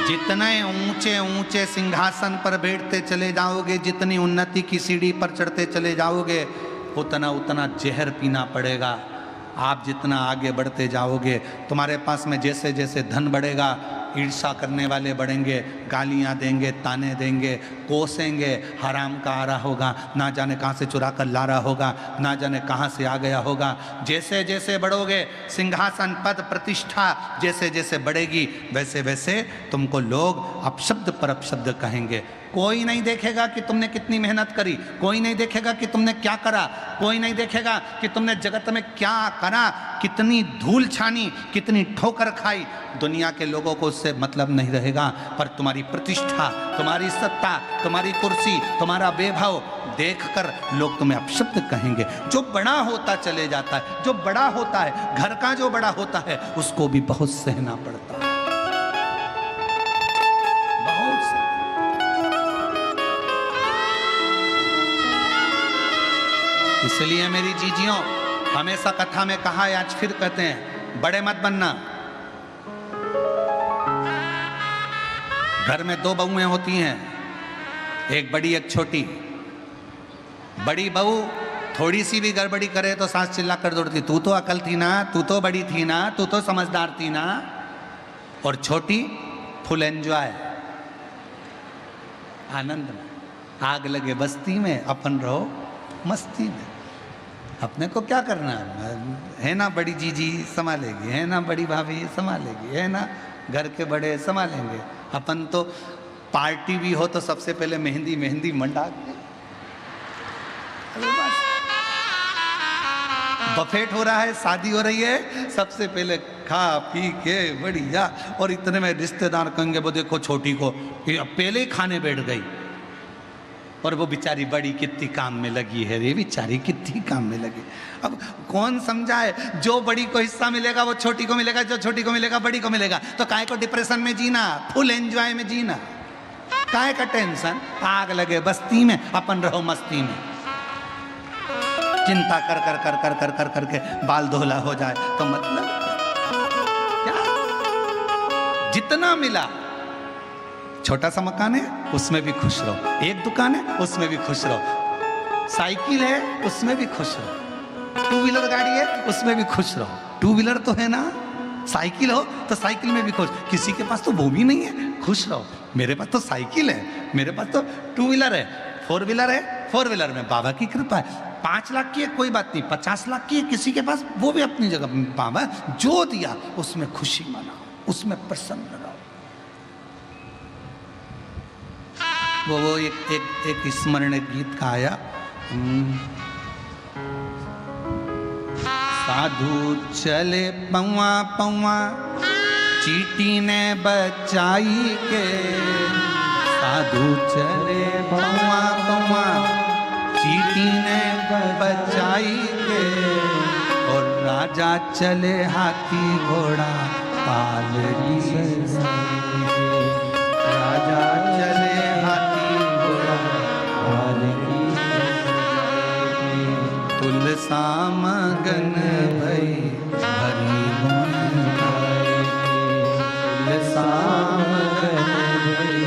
जितने ऊंचे ऊंचे सिंहासन पर बैठते चले जाओगे, जितनी उन्नति की सीढ़ी पर चढ़ते चले जाओगे, उतना उतना जहर पीना पड़ेगा। आप जितना आगे बढ़ते जाओगे, तुम्हारे पास में जैसे जैसे धन बढ़ेगा, ईर्ष्या करने वाले बढ़ेंगे, गालियां देंगे, ताने देंगे, कोसेंगे, हराम का आ रहा होगा, ना जाने कहाँ से चुरा कर ला रहा होगा, ना जाने कहाँ से आ गया होगा। जैसे जैसे बढ़ोगे, सिंहासन पद प्रतिष्ठा जैसे जैसे बढ़ेगी, वैसे वैसे तुमको लोग अपशब्द पर अपशब्द कहेंगे। कोई नहीं देखेगा कि तुमने कितनी मेहनत करी, कोई नहीं देखेगा कि तुमने क्या करा, कोई नहीं देखेगा कि तुमने जगत में क्या करा, कितनी धूल छानी, कितनी ठोकर खाई। दुनिया के लोगों को उससे मतलब नहीं रहेगा, पर तुम्हारी प्रतिष्ठा, तुम्हारी सत्ता, तुम्हारी कुर्सी, तुम्हारा वैभव देखकर लोग तुम्हें अपशब्द कहेंगे। जो बड़ा होता चले जाता है, जो बड़ा होता है, घर का जो बड़ा होता है, उसको भी बहुत सहना पड़ता है, बहुत सहना। इसलिए मेरी जीजियों, हमेशा कथा में कहा है, आज फिर कहते हैं, बड़े मत बनना। घर में दो बहुएं होती हैं, एक बड़ी एक छोटी। बड़ी बहू थोड़ी सी भी गड़बड़ी करे तो सास चिल्ला कर दौड़ती, तू तो अकल थी ना, तू तो बड़ी थी ना, तू तो समझदार थी ना। और छोटी फुल एंजॉय, आनंद में, आग लगे बस्ती में, अपन रहो मस्ती में। अपने को क्या करना है ना, बड़ी जीजी संभालेगी, है ना बड़ी भाभी संभालेगी, है ना घर के बड़े संभालेंगे। अपन तो पार्टी भी हो तो सबसे पहले मेहंदी मेहंदी मंडा के, बफेट हो रहा है, शादी हो रही है, सबसे पहले खा पी के बढ़िया। और इतने में रिश्तेदार कहेंगे, वो देखो छोटी को पहले ही खाने बैठ गई, और वो बेचारी बड़ी कितनी काम में लगी है, ये बेचारी कितनी काम में लगी। अब कौन समझाए, जो बड़ी को हिस्सा मिलेगा वो छोटी को मिलेगा, जो छोटी को मिलेगा बड़ी को मिलेगा। तो काहे को डिप्रेशन में जीना, फुल एंजॉय में जीना, काहे का टेंशन। आग लगे बस्ती में, अपन रहो मस्ती में। चिंता कर कर कर कर कर कर करके बाल धोला हो जाए तो मतलब क्या। जितना मिला, छोटा सा मकान है उसमें भी खुश रहो, एक दुकान है उसमें भी खुश रहो, साइकिल है उसमें भी खुश रहो, टू व्हीलर गाड़ी है उसमें भी खुश रहो। टू व्हीलर तो है ना, साइकिल हो तो साइकिल में भी खुश। किसी के पास तो वो भी नहीं है, खुश रहो। मेरे पास तो साइकिल है, मेरे पास तो टू व्हीलर है, फोर व्हीलर है, फोर व्हीलर में बाबा की कृपा है। 5 लाख की है कोई बात नहीं, 50 लाख की है किसी के पास, वो भी अपनी जगह। बाबा जो दिया उसमें खुशी मनाओ, उसमें प्रसन्न रहो। वो एक स्मरण गीत का आया, साधु चले पौआ पौआ चीटी ने बचाई के, साधु चले पौआ पौआ चीटी ने बचाई के, और राजा चले हाथी घोड़ा पालकी से, राजा चले तुलसा मगन भई हरि गुण गाए, तुलसा मगन भई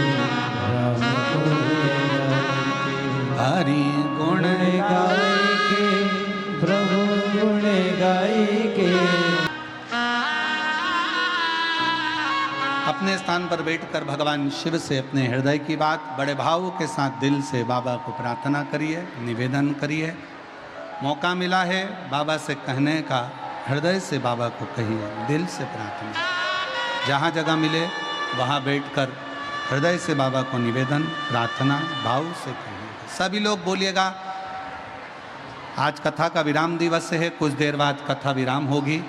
हरि गुण गाए के, प्रभु गुण गाए के। अपने स्थान पर बैठकर भगवान शिव से अपने हृदय की बात बड़े भाव के साथ दिल से बाबा को प्रार्थना करिए, निवेदन करिए। मौका मिला है बाबा से कहने का, हृदय से बाबा को कहिए, दिल से प्रार्थना। जहाँ जगह मिले वहाँ बैठकर हृदय से बाबा को निवेदन, प्रार्थना भाव से कहिए। सभी लोग बोलिएगा। आज कथा का विराम दिवस है, कुछ देर बाद कथा विराम होगी।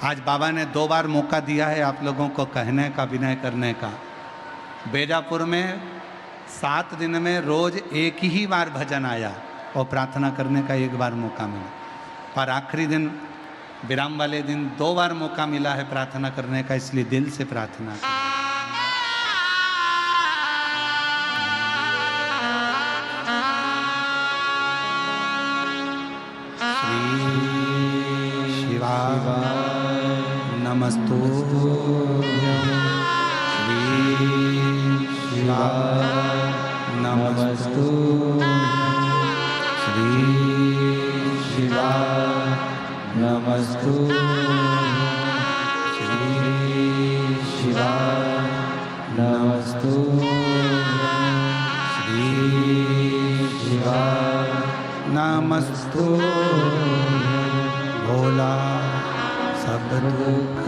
आज बाबा ने 2 बार मौका दिया है आप लोगों को कहने का, विनय करने का। बेजापुर में 7 दिन में रोज एक ही बार भजन आया और प्रार्थना करने का 1 बार मौका मिला, पर आखिरी दिन विराम वाले दिन 2 बार मौका मिला है प्रार्थना करने का, इसलिए दिल से प्रार्थना करें। श्री शिवाय नमस्तुभ्यं, श्री शिवाय नमस्तुभ्यं, श्री शिवाय नमस्तुभ्यं, श्री शिवाय नमस्तुभ्यं, श्री शिवाय नमस्तुभ्यं। भोला सब दुख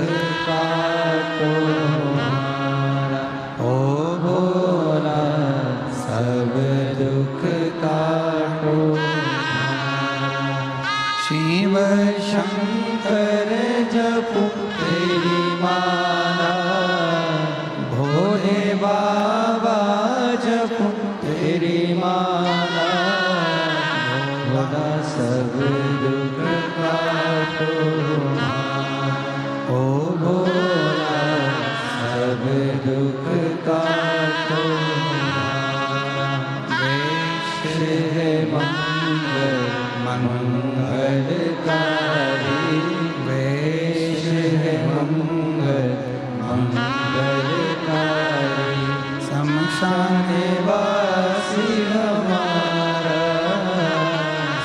काटो हमारा, ओ भोला सब दुख काटो हमारा। शिव शंकर जपो तेरी माला, भोले बाबा जपो तेरी माला, भोला सब दुख काटो हमारा, ओ भोला सब दुख काटो हमारा। वेश है मंगल मंगलकारी, वेश है मंगल मंगलकारी। शमशान वासी हमारा,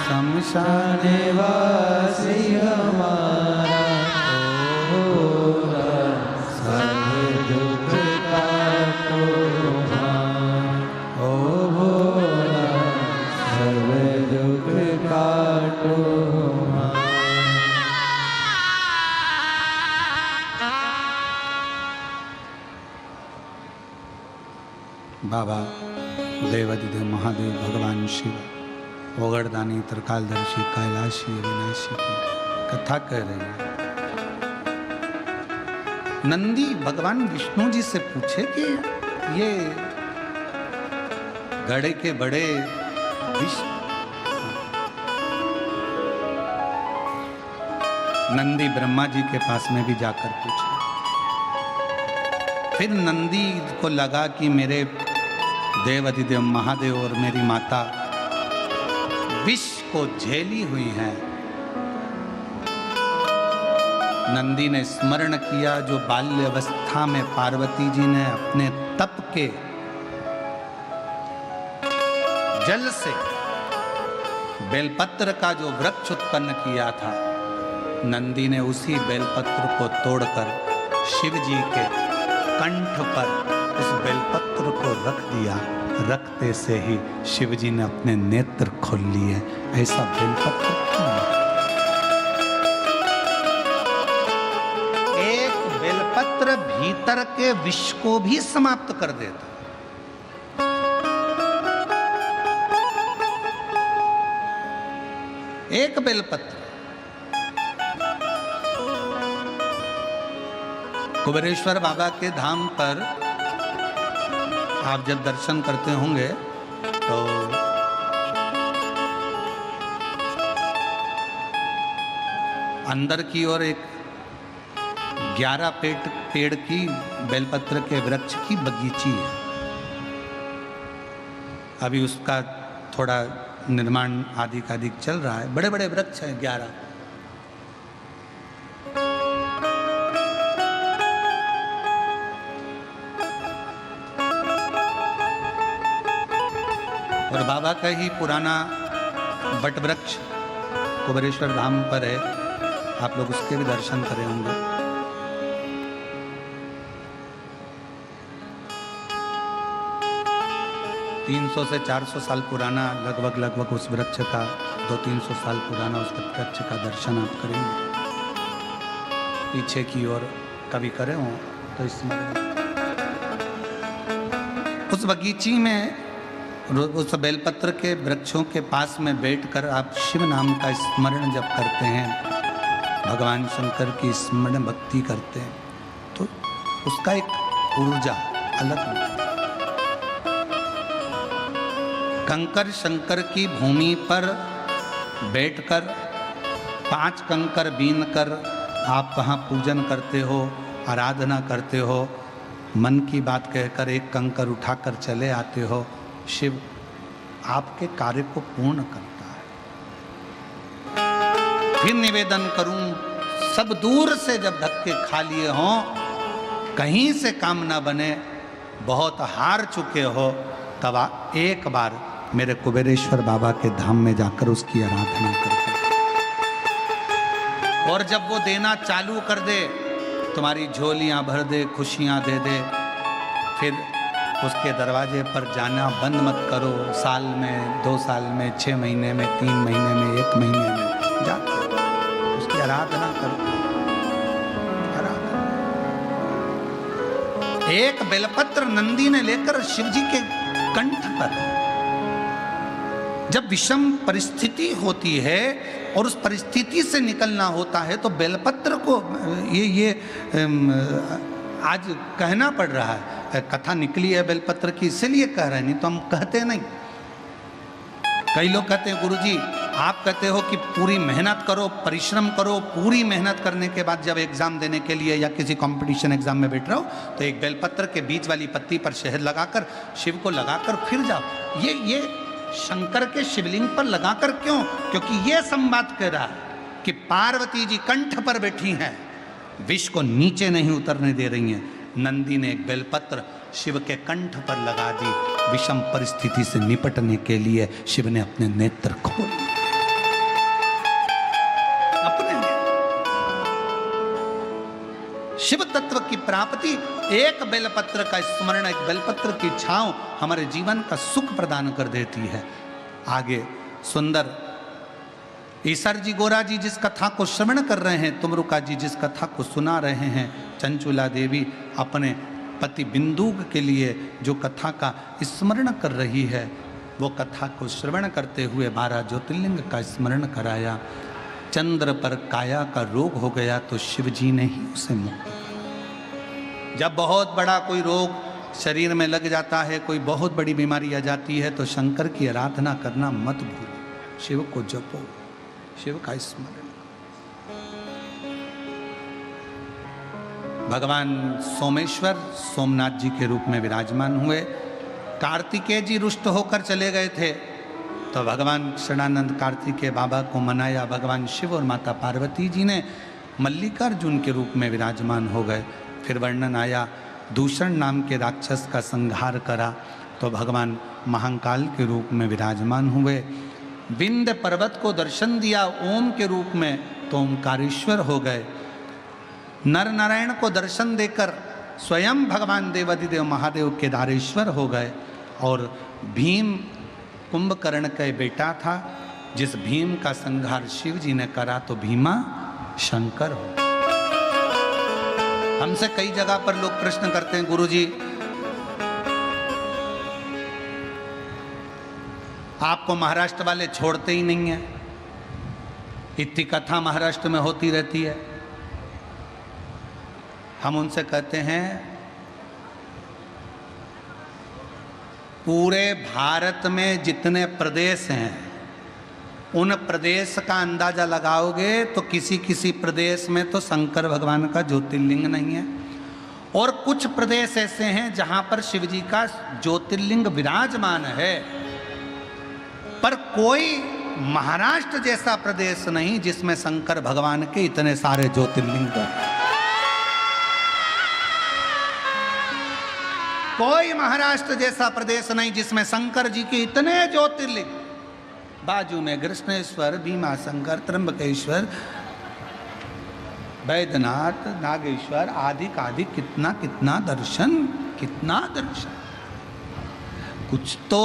शमशान वासी हमारा, भोला सब दुख काटो हमारा, ओ भोला सब दुख काटो हमारा। बाबा देवादिदेव महादेव भगवान शिव ओगड़दानी त्रिकालदर्शी कैलाशी अविनाशी की कथा कह रहे हैं। नंदी भगवान विष्णु जी से पूछे कि ये घड़े के बड़े विष। नंदी ब्रह्मा जी के पास में भी जाकर पूछे। फिर नंदी को लगा कि मेरे देवादिदेव महादेव और मेरी माता विष को झेली हुई हैं। नंदी ने स्मरण किया जो बाल्य अवस्था में पार्वती जी ने अपने तप के जल से बेलपत्र का जो वृक्ष उत्पन्न किया था, नंदी ने उसी बेलपत्र को तोड़कर शिव जी के कंठ पर उस बेलपत्र को रख दिया। रखते से ही शिव जी ने अपने नेत्र खोल लिए। ऐसा बेलपत्र क्यों? एक बेलपत्र भीतर के विष को भी समाप्त कर देता। एक बेलपत्र। कुबेरेश्वर बाबा के धाम पर आप जब दर्शन करते होंगे तो अंदर की ओर एक 11 पेड़ की बेलपत्र के वृक्ष की बगीची है। अभी उसका थोड़ा निर्माण आदि का चल रहा है। बड़े बड़े वृक्ष हैं 11। और बाबा का ही पुराना वट वृक्ष कुबेरेश्वर धाम पर है। आप लोग उसके भी दर्शन करे होंगे। (300 से 400 साल पुराना लगभग उस वृक्ष का 200-300 साल पुराना उस वृक्ष का दर्शन आप करेंगे। पीछे की ओर कभी करे हो तो इसमें उस बगीची में उस बेलपत्र के वृक्षों के पास में बैठकर आप शिव नाम का स्मरण जब करते हैं, भगवान शंकर की स्मरण भक्ति करते हैं, तो उसका एक ऊर्जा अलग है। कंकर शंकर की भूमि पर बैठकर 5 कंकर बीन कर आप वहाँ पूजन करते हो, आराधना करते हो, मन की बात कहकर 1 कंकर उठाकर चले आते हो, शिव आपके कार्य को पूर्ण करता है। फिर निवेदन करूं, सब दूर से जब धक्के खा लिए हों, कहीं से काम ना बने, बहुत हार चुके हो, तब एक बार मेरे कुबेरेश्वर बाबा के धाम में जाकर उसकी आराधना करते। और जब वो देना चालू कर दे, तुम्हारी झोलियां भर दे, खुशियां दे दे, फिर उसके दरवाजे पर जाना बंद मत करो। साल में, 2 साल में, 6 महीने में, 3 महीने में, 1 महीने में जाते उसकी आराधना करो। एक बेलपत्र नंदी ने लेकर शिव जी के कंठ पर, जब विषम परिस्थिति होती है और उस परिस्थिति से निकलना होता है, तो बेलपत्र को ये आज कहना पड़ रहा है। कथा निकली है बेलपत्र की, इसीलिए कह रहे हैं, नहीं तो हम कहते नहीं। कई लोग कहते हैं गुरुजी आप कहते हो कि पूरी मेहनत करो, परिश्रम करो, पूरी मेहनत करने के बाद जब एग्जाम देने के लिए या किसी कंपटीशन एग्जाम में बैठ रहे हो, तो एक बेलपत्र के बीच वाली पत्ती पर शहद लगाकर शिव को लगाकर फिर जाओ। ये शंकर के शिवलिंग पर लगाकर क्यों? क्योंकि ये संवाद कह रहा है कि पार्वती जी कंठ पर बैठी हैं, विष को नीचे नहीं उतरने दे रही हैं। नंदी ने एक बेलपत्र शिव के कंठ पर लगा दी। विषम परिस्थिति से निपटने के लिए शिव ने अपने नेत्र खोल अपने शिव तत्व की प्राप्ति, एक बेलपत्र का स्मरण, एक बेलपत्र की छांव हमारे जीवन का सुख प्रदान कर देती है। आगे सुंदर ईसर जी, गोरा जी जिस कथा को श्रवण कर रहे हैं, तुमरुका जी जिस कथा को सुना रहे हैं, चंचुला देवी अपने पति बिंदुक के लिए जो कथा का स्मरण कर रही है, वो कथा को श्रवण करते हुए 12 ज्योतिर्लिंग का स्मरण कराया। चंद्र पर काया का रोग हो गया तो शिव जी ने ही उसे मुक्त किया। जब बहुत बड़ा कोई रोग शरीर में लग जाता है, कोई बहुत बड़ी बीमारी आ जाती है, तो शंकर की आराधना करना मत भूलो, शिव को जपो, शिव का स्मरण। भगवान सोमेश्वर सोमनाथ जी के रूप में विराजमान हुए। कार्तिकेय जी रुष्ट होकर चले गए थे, तो भगवान शरणानंद कार्तिकेय बाबा को मनाया। भगवान शिव और माता पार्वती जी ने मल्लिकार्जुन के रूप में विराजमान हो गए। फिर वर्णन आया, दूषण नाम के राक्षस का संहार करा, तो भगवान महाकाल के रूप में विराजमान हुए। विंध्य पर्वत को दर्शन दिया ओम के रूप में, तो ओंकारेश्वर हो गए। नर नारायण को दर्शन देकर स्वयं भगवान देवाधिदेव महादेव केदारेश्वर हो गए। और भीम कुंभकर्ण का बेटा था, जिस भीम का संहार शिव जी ने करा, तो भीमा शंकर हो। हमसे कई जगह पर लोग प्रश्न करते हैं, गुरुजी आपको महाराष्ट्र वाले छोड़ते ही नहीं है, इतनी कथा महाराष्ट्र में होती रहती है। हम उनसे कहते हैं, पूरे भारत में जितने प्रदेश हैं, उन प्रदेश का अंदाजा लगाओगे तो किसी किसी प्रदेश में तो शंकर भगवान का ज्योतिर्लिंग नहीं है, और कुछ प्रदेश ऐसे हैं जहां पर शिव जी का ज्योतिर्लिंग विराजमान है। पर कोई महाराष्ट्र जैसा प्रदेश नहीं जिसमें शंकर भगवान के इतने सारे ज्योतिर्लिंग हैं। कोई महाराष्ट्र जैसा प्रदेश नहीं जिसमें शंकर जी के इतने ज्योतिर्लिंग, बाजू में कृष्णेश्वर, भीमा शंकर, त्र्यंबकेश्वर, वैद्यनाथ, नागेश्वर, आदि आदि, कितना कितना दर्शन, कितना दर्शन। कुछ तो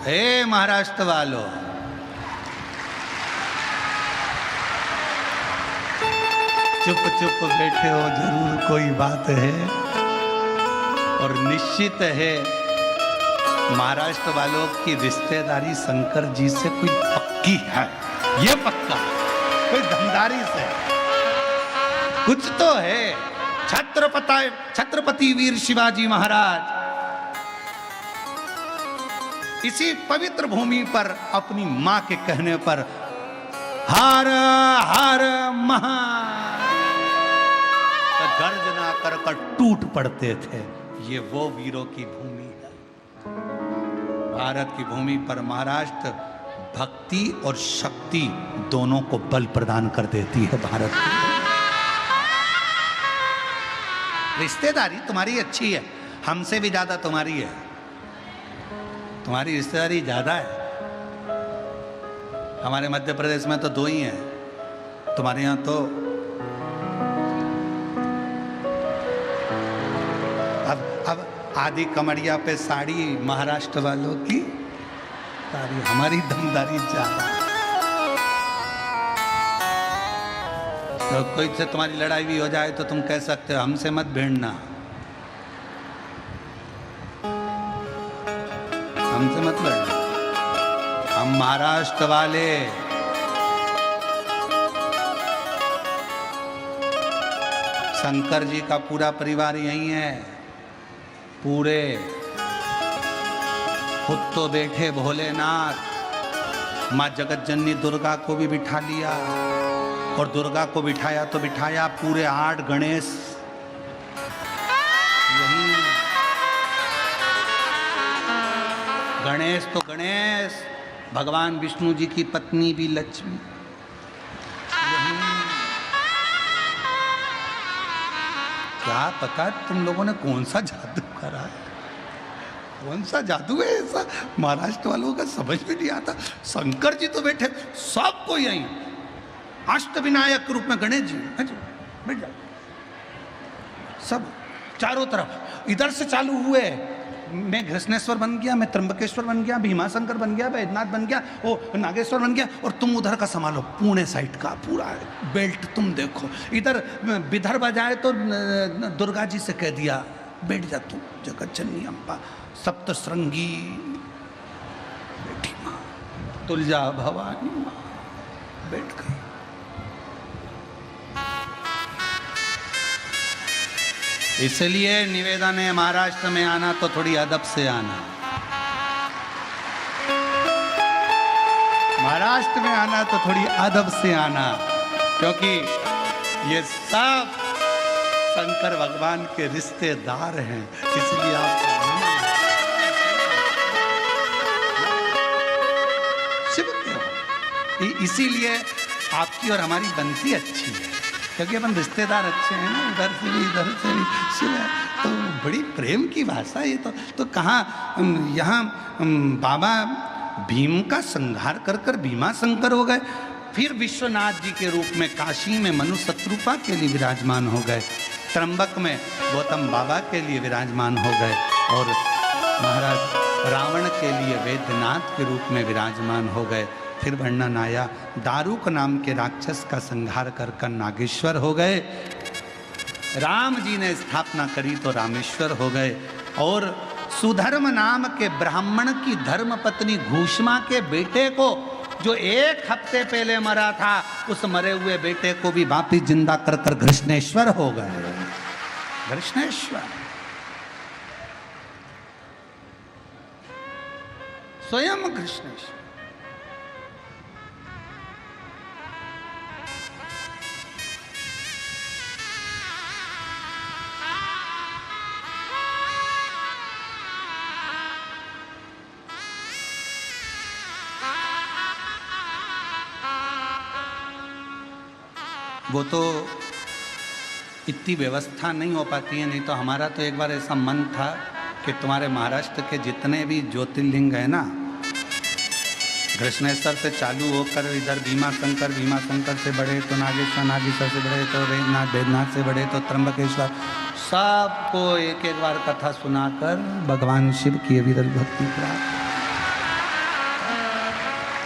है महाराष्ट्र वालों, चुप चुप बैठे हो, जरूर कोई बात है। और निश्चित है महाराष्ट्र वालों की रिश्तेदारी शंकर जी से कोई पक्की है, ये पक्का, कोई धमदारी से कुछ तो है। छत्रपति वीर शिवाजी महाराज इसी पवित्र भूमि पर अपनी मां के कहने पर हर हर महा तो गर्जना कर टूट पड़ते थे। ये वो वीरों की भूमि है। भारत की भूमि पर महाराष्ट्र भक्ति और शक्ति दोनों को बल प्रदान कर देती है। भारत की रिश्तेदारी तुम्हारी अच्छी है, हमसे भी ज्यादा तुम्हारी है। तुम्हारी रिश्तेदारी ज्यादा है। हमारे मध्य प्रदेश में तो 2 ही हैं, तुम्हारे यहां तो अब आदि कमरिया पे साड़ी महाराष्ट्र वालों की साड़ी, हमारी दमदारी ज्यादा। तो कोई से तुम्हारी लड़ाई भी हो जाए तो तुम कह सकते हो हमसे मत भिड़ना, हमसे मत लड़ना। हम महाराष्ट्र वाले शंकर जी का पूरा परिवार यही है। पूरे खुद तो बैठे भोलेनाथ, माँ जगत जननी दुर्गा को भी बिठा लिया, और दुर्गा को बिठाया तो बिठाया पूरे 8 गणेश यही। गणेश तो गणेश, भगवान विष्णु जी की पत्नी भी लक्ष्मी यही। क्या पता तुम लोगों ने कौन सा जादू करा है, कौन सा जादू है ऐसा महाराष्ट्र वालों का समझ में नहीं आता। शंकर जी तो बैठे सबको यही, अष्टविनायक के रूप में गणेश जी बैठ जाओ, सब चारों तरफ। इधर से चालू हुए, मैं घृष्णेश्वर बन गया, मैं त्र्यंबकेश्वर बन गया, भीमाशंकर बन गया, बैद्यनाथ बन गया, ओ नागेश्वर बन गया, और तुम उधर का संभालो पुणे साइड का पूरा बेल्ट तुम देखो। इधर विदर्भ जाए तो दुर्गा जी से कह दिया बैठ जा तू, जगत जननी अम्बा सप्तश्रृंगी बैठी माँ, तुलजा भवानी माँ बैठ गई। इसलिए निवेदन है महाराष्ट्र में आना तो थोड़ी अदब से आना, महाराष्ट्र में आना तो थोड़ी अदब से आना, क्योंकि ये सब शंकर भगवान के रिश्तेदार हैं। इसलिए आप शिव के हो, इसीलिए आपकी और हमारी बनती अच्छी है, क्योंकि अपन रिश्तेदार अच्छे हैं ना, उधर से भी इधर से भी शिव है, तो बड़ी प्रेम की भाषा ये तो कहाँ यहाँ बाबा भीम का संहार कर कर भीमाशंकर हो गए, फिर विश्वनाथ जी के रूप में काशी में मनु शत्रुपा के लिए विराजमान हो गए, त्र्यंबक में गौतम बाबा के लिए विराजमान हो गए, और महाराज रावण के लिए वैद्यनाथ के रूप में विराजमान हो गए। फिर वर्णन आया दारुक नाम के राक्षस का संहार कर कर नागेश्वर हो गए, राम जी ने स्थापना करी तो रामेश्वर हो गए, और सुधर्म नाम के ब्राह्मण की धर्म पत्नी घूष्मा के बेटे को जो 1 हफ्ते पहले मरा था, उस मरे हुए बेटे को भी वापिस जिंदा कर कर घृष्णेश्वर हो गए। घृष्णेश्वर स्वयं घृष्णेश्वर। वो तो इतनी व्यवस्था नहीं हो पाती है, नहीं तो हमारा तो एक बार ऐसा मन था कि तुम्हारे महाराष्ट्र के जितने भी ज्योतिर्लिंग है ना, घृष्णेश्वर से चालू होकर इधर भीमाशंकर, भीमाशंकर से बढ़े तो नागेश्वर, नागेश्वर से बढ़े तो वैद्यनाथ, वैद्यनाथ से बढ़े तो त्र्यंबकेश्वर, सबको एक एक बार कथा सुनाकर भगवान शिव की विरल भक्ति प्राप्त।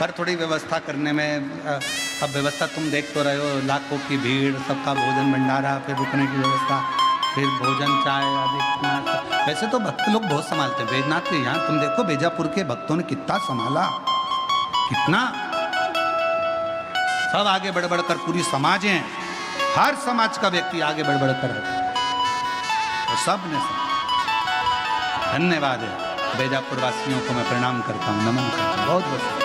पर थोड़ी व्यवस्था करने में, अब व्यवस्था तुम देख तो रहे हो, लाखों की भीड़, सबका भोजन भंडारा, फिर रुकने की व्यवस्था, फिर भोजन चाय आदि। वैसे तो भक्त लोग बहुत संभालते हैं वैद्यनाथ के यहाँ, तुम देखो बीजापुर के भक्तों ने कितना संभाला, कितना सब आगे बढ़ बढ़ कर, पूरी समाज है, हर समाज का व्यक्ति आगे बढ़ बढ़ कर, तो सब ने धन्यवाद है। बीजापुर वासियों को मैं प्रणाम करता हूँ, नमन करता हूँ, बहुत बहुत।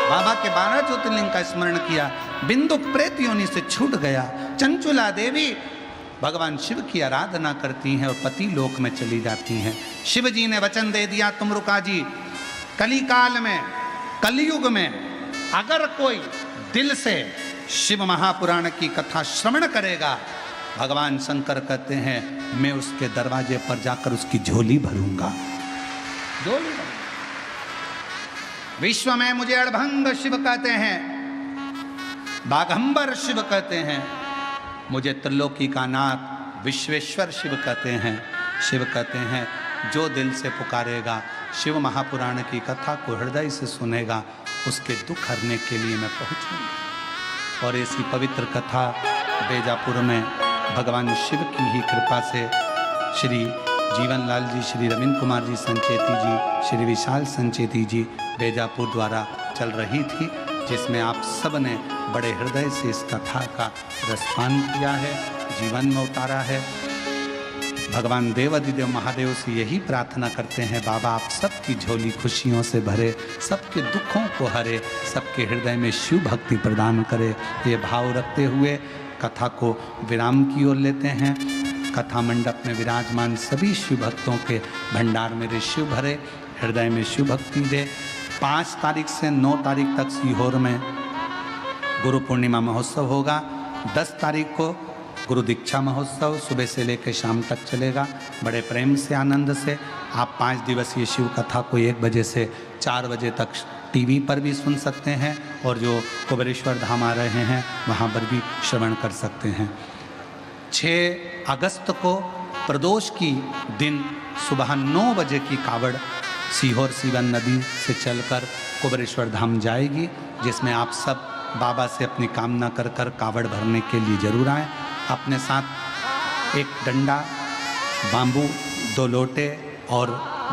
बाबा के 12 ज्योतिर्लिंग का स्मरण किया, बिंदुक प्रेत योनि से छूट गया। चंचुला देवी भगवान शिव की आराधना करती हैं और पति लोक में चली जाती हैं। शिव जी ने वचन दे दिया, तुम रुका जी, कली काल में, कलयुग में अगर कोई दिल से शिव महापुराण की कथा श्रवण करेगा, भगवान शंकर कहते हैं मैं उसके दरवाजे पर जाकर उसकी झोली भरूंगा। झोली भरूंगा। विश्व में मुझे अड़भंग शिव कहते हैं, बाघंबर शिव कहते हैं, मुझे त्रिलोकी का नाथ विश्वेश्वर शिव कहते हैं। शिव कहते हैं जो दिल से पुकारेगा, शिव महापुराण की कथा को हृदय से सुनेगा, उसके दुख हरने के लिए मैं पहुंचूंगा। और ऐसी पवित्र कथा बेजापुर में भगवान शिव की ही कृपा से श्री जीवनलाल जी, श्री रविंद्र कुमार जी संचेती जी, श्री विशाल संचेती जी बेजापुर द्वारा चल रही थी, जिसमें आप सब ने बड़े हृदय से इस कथा का रसपान किया है, जीवन में उतारा है। भगवान देवाधिदेव महादेव से यही प्रार्थना करते हैं, बाबा आप सबकी झोली खुशियों से भरे, सबके दुखों को हरे, सबके हृदय में शिव भक्ति प्रदान करे। ये भाव रखते हुए कथा को विराम की ओर लेते हैं। कथा मंडप में विराजमान सभी शिव भक्तों के भंडार मेरे शिव भरे, हृदय में शिव भक्ति दे। 5 तारीख से 9 तारीख तक सीहोर में गुरु पूर्णिमा महोत्सव होगा। 10 तारीख को गुरु दीक्षा महोत्सव सुबह से लेकर शाम तक चलेगा। बड़े प्रेम से, आनंद से आप 5 दिवसीय शिव कथा को 1 बजे से 4 बजे तक टीवी पर भी सुन सकते हैं, और जो कुबेरेश्वर धाम आ रहे हैं वहाँ पर भी श्रवण कर सकते हैं। 6 अगस्त को प्रदोष की दिन सुबह 9 बजे की कावड़ सीहोर सीवन नदी से चलकर कुबेरेश्वर धाम जाएगी, जिसमें आप सब बाबा से अपनी कामना कर कर कावड़ भरने के लिए जरूर आएँ। अपने साथ एक डंडा, बांबू, 2 लोटे और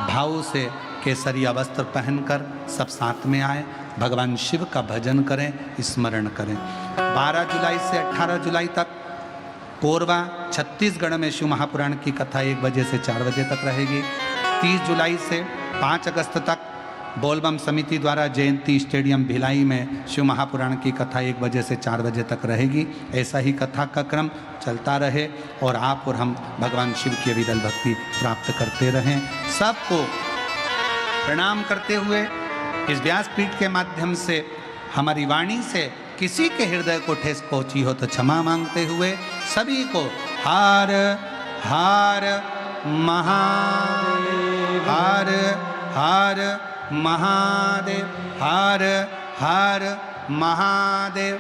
भाव से केसरिया वस्त्र पहनकर सब साथ में आए, भगवान शिव का भजन करें, स्मरण करें। 12 जुलाई से 18 जुलाई तक कोरबा छत्तीसगढ़ में शिव महापुराण की कथा 1 बजे से 4 बजे तक रहेगी। 30 जुलाई से 5 अगस्त तक बोलबम समिति द्वारा जयंती स्टेडियम भिलाई में शिव महापुराण की कथा 1 बजे से 4 बजे तक रहेगी। ऐसा ही कथा का क्रम चलता रहे और आप और हम भगवान शिव की अविरल भक्ति प्राप्त करते रहें। सबको प्रणाम करते हुए इस व्यासपीठ के माध्यम से हमारी वाणी से किसी के हृदय को ठेस पहुंची हो तो क्षमा मांगते हुए सभी को हर हर महादेव, हर हर महादेव, हर हर महादेव।